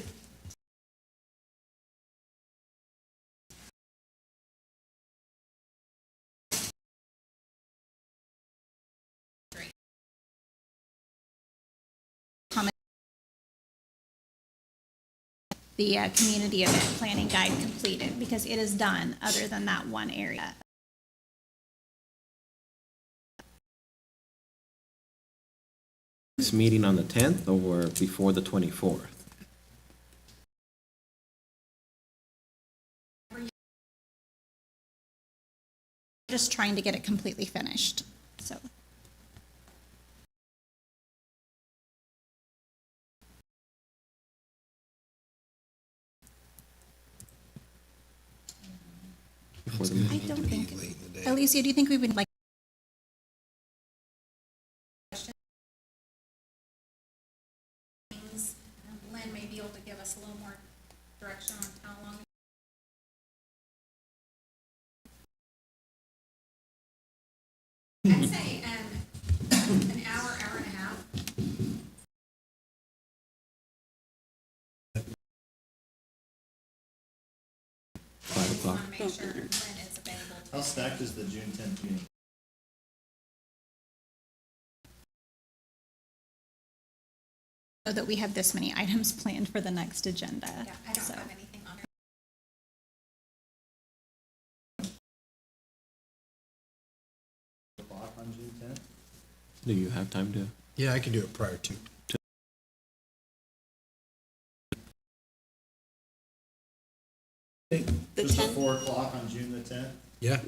the community event planning guide completed, because it is done other than that one area. This meeting on the 10th or before the 24th? Just trying to get it completely finished, so. Before the I don't think, Alicia, do you think we would like? Lynn may be able to give us a little more direction on how long. I'd say an hour, hour and a half. Five o'clock. Want to make sure Lynn is available. How stacked is the June 10th meeting? So that we have this many items planned for the next agenda. Yeah, I don't have anything on it. O'clock on June 10th? Do you have time to? Yeah, I can do it prior to. The Just 10th? at 4 o'clock on June the 10th? Yeah.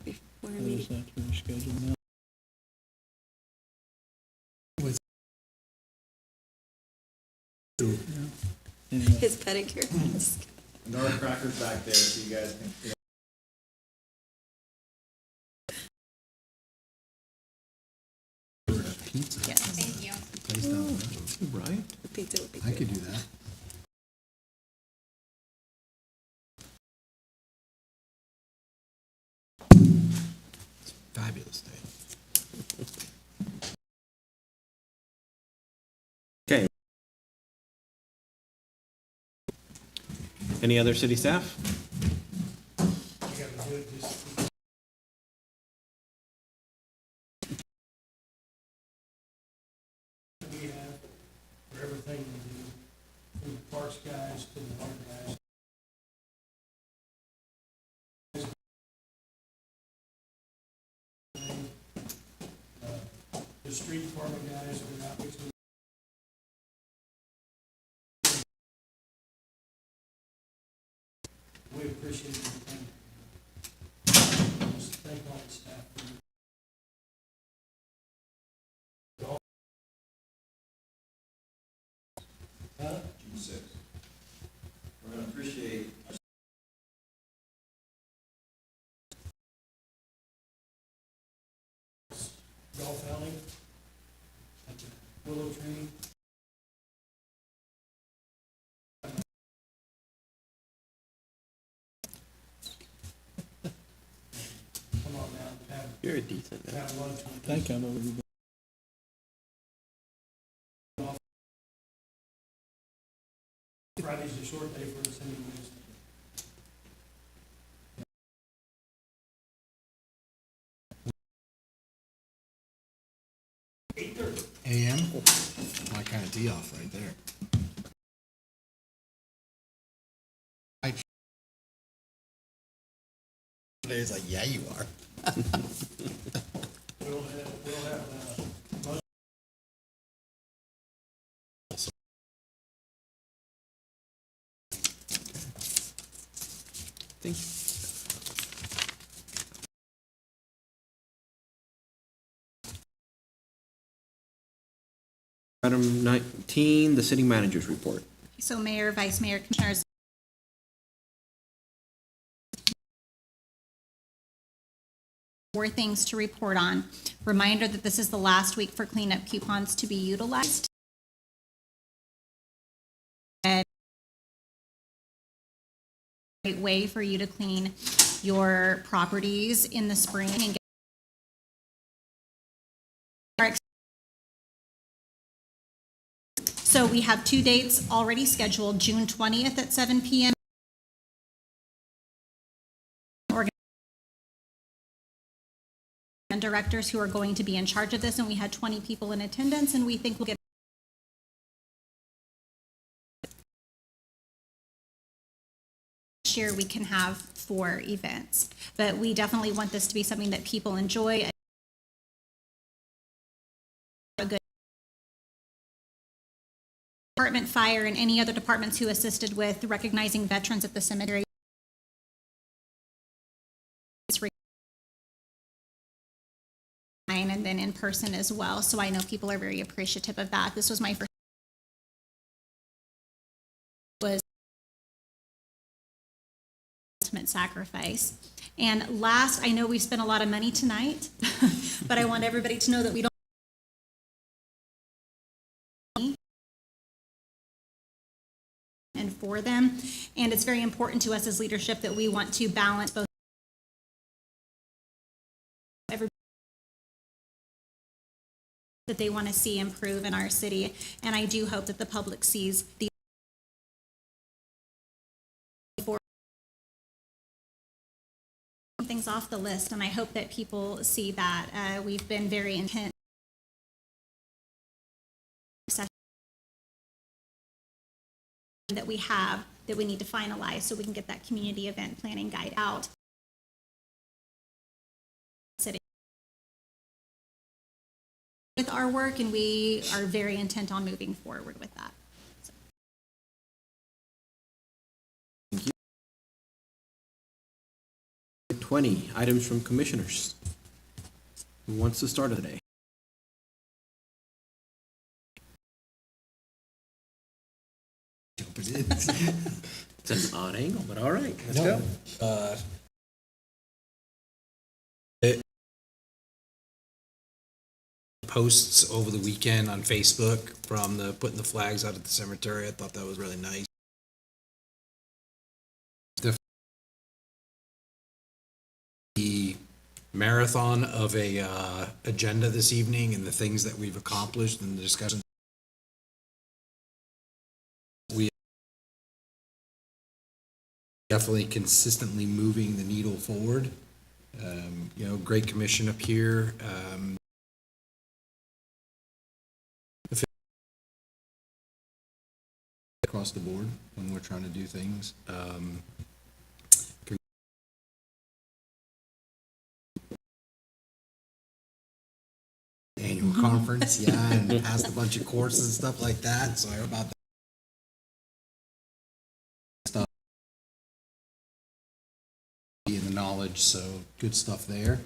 Before our Is meeting. that to be scheduled now? Anyway. His pedicure. North Cracker's back there, so you guys can. Yes, thank you. Right? The pizza would be I good. could do that. Fabulous day. Okay. Any other city staff? We have for everything we do, from the parks guys to the water guys. The street department guys are out fixing. We appreciate everything. Just thank all the staff for it. June 6th. We're gonna appreciate. Golf outing at the Willow Tree. Come on now, You're a decent man. have lunch. I think I'm over. Friday's a short day for us anyways. AM? My kind of tee off right there. It's like, yeah, you are. We'll have, Thank you. Item 19, the city manager's report. So Mayor, Vice Mayor, Commissioners. Four things to report on. Reminder that this is the last week for cleanup coupons to be utilized. And a great way for you to clean your properties in the spring and get so So we have 2 dates already scheduled, June 20th at 7 PM. And directors who are going to be in charge of this, and we had 20 people in attendance, and we think we'll get this year we can have 4 events. But we definitely want this to be something that people enjoy. A good department, fire, and any other departments who assisted with recognizing veterans at the cemetery. And then in person as well. So I know people are very appreciative of that. This was my first ultimate sacrifice. And last, I know we spent a lot of money tonight, but I want everybody to know that we don't and for them. And it's very important to us as leadership that we want to balance both that they want to see improve in our city. And I do hope that the public sees the things off the list. And I hope that people see that we've been very intent that we have that we need to finalize so we can get that community event planning guide out. With our work, and we are very intent on moving forward with that. So. Thank you. 20 items from commissioners. Who wants to start today? It's an odd angle, but all right, let's go. Posts over the weekend on Facebook from the putting the flags out at the cemetery. I thought that was really nice. The marathon of a agenda this evening and the things that we've accomplished and the discussions. We definitely consistently moving the needle forward. Great commission up here. Across the board when we're trying to do things. Annual conference, yeah, and passed a bunch of courses and stuff like that, so I heard about that stuff. In the knowledge, so good stuff there.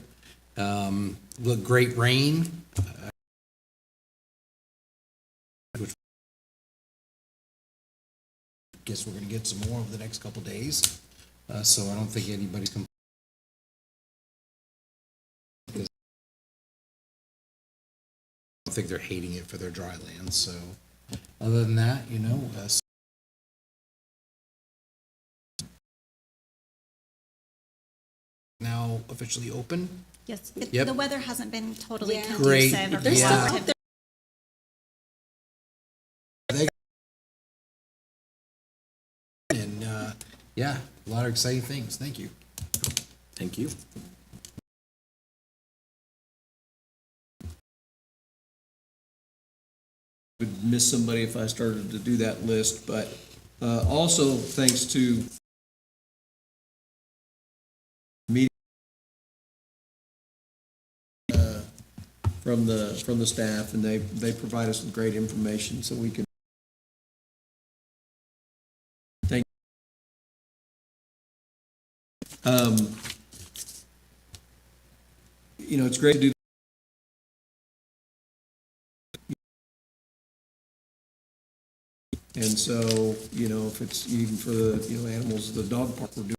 Look, great rain. Guess we're gonna get some more over the next couple days, so I don't think anybody's because I don't think they're hating it for their dry land. So other than that, now officially open. Yes, Yep. the weather hasn't been totally Great. conducive. Or Yeah. supportive. And yeah, a lot of exciting things. Thank you. Thank you. Would miss somebody if I started to do that list, but also thanks to meeting from the staff, and they provide us with great information so we can thank. It's great to do. And so, if it's even for the, animals, the dog park we're doing.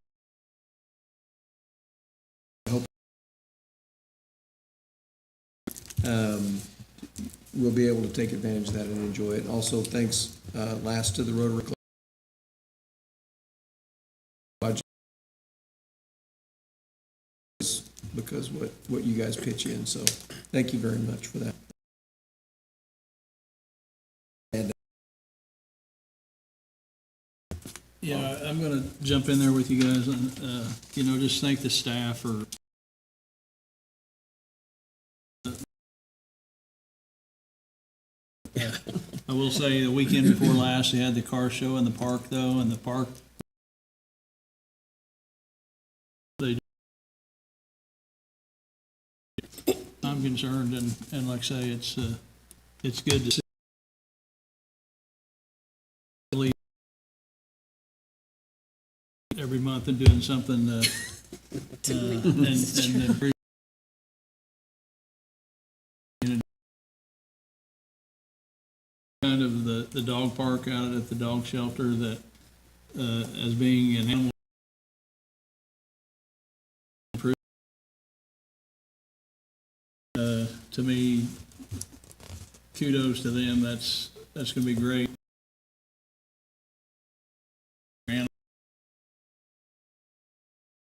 We'll be able to take advantage of that and enjoy it. Also, thanks last to the Rotary Club. Because what you guys pitch in, so thank you very much for that. Yeah, I'm gonna jump in there with you guys and, just thank the staff for I will say, the weekend before last, they had the car show in the park though, and the park I'm concerned, and like I say, it's good to see every month and doing something, kind of the dog park out at the dog shelter that, as being an animal to me, kudos to them. That's gonna be great.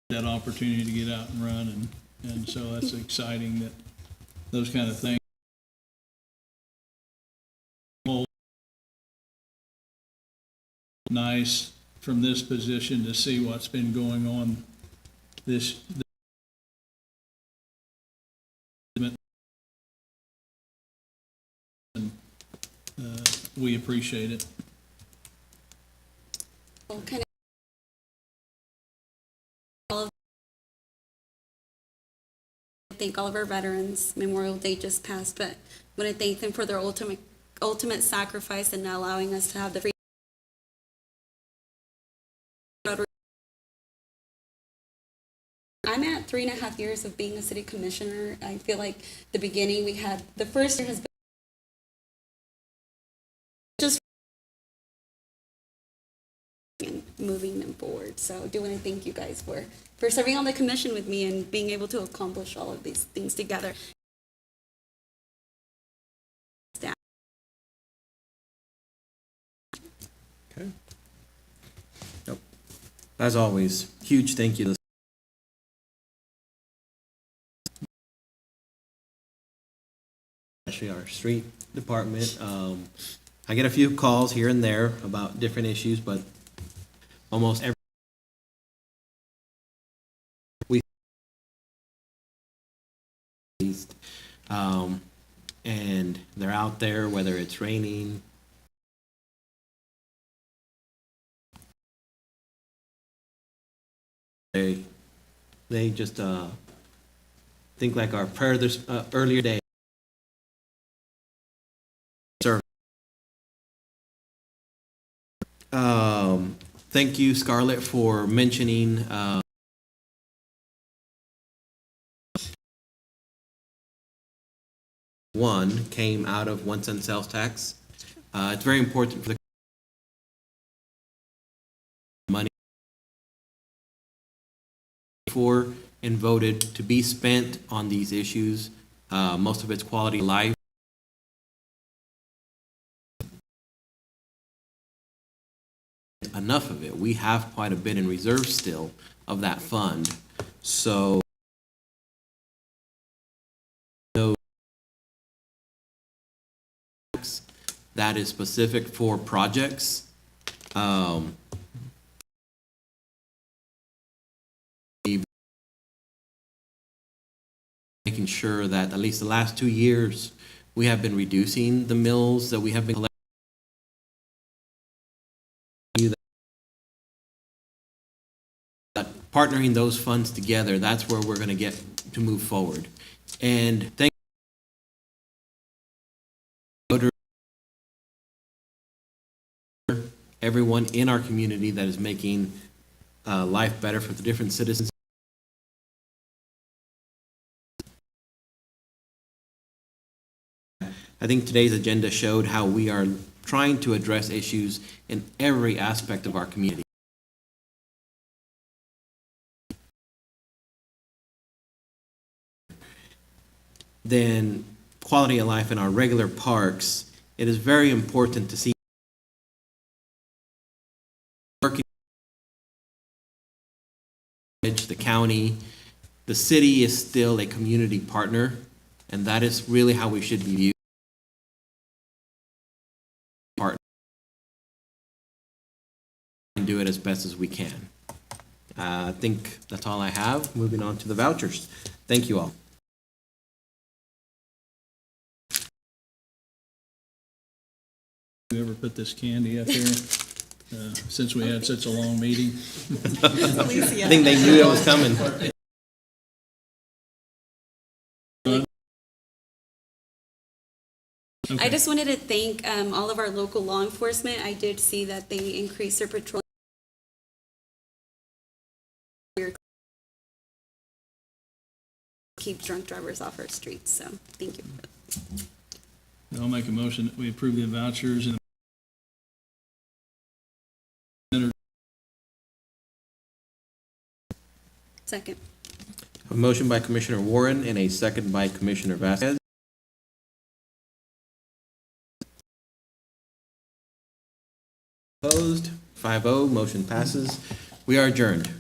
That opportunity to get out and run, and so that's exciting that those kind of things. Nice from this position to see what's been going on this and we appreciate it. Well, kind of thank all of our veterans. Memorial Day just passed, but I want to thank them for their ultimate sacrifice and allowing us to have the freedom. I'm at 3.5 years of being a city commissioner. I feel like the beginning we had, the first year has been just moving them forward. So I do want to thank you guys for serving on the commission with me and being able to accomplish all of these things together. Okay. Yep. As always, huge thank you to especially our street department. I get a few calls here and there about different issues, but almost every we and they're out there, whether it's raining, they just think like our prayer this earlier day. Thank you, Scarlett, for mentioning one came out of 1 cent sales tax. It's very important for the money for and voted to be spent on these issues. Most of it's quality of life. Enough of it. We have quite a bit in reserve still of that fund. So that is specific for projects. Making sure that at least the last 2 years we have been reducing the mills that we have been collecting. Partnering those funds together, that's where we're going to get to move forward. And thank everyone in our community that is making life better for the different citizens. I think today's agenda showed how we are trying to address issues in every aspect of our community. Then quality of life in our regular parks, it is very important to see working the county, the city is still a community partner, and that is really how we should be viewed. and do it as best as we can. I think that's all I have. Moving on to the vouchers. Thank you all. You ever put this candy up there, since we had such a long meeting? I think they knew it was coming. I just wanted to thank all of our local law enforcement. I did see that they increased their patrol. Keep drunk drivers off our streets, so thank you. I'll make a motion that we approve the vouchers and Second. A motion by Commissioner Warren and a second by Commissioner Vasquez. Opposed? 5-0, motion passes. We are adjourned.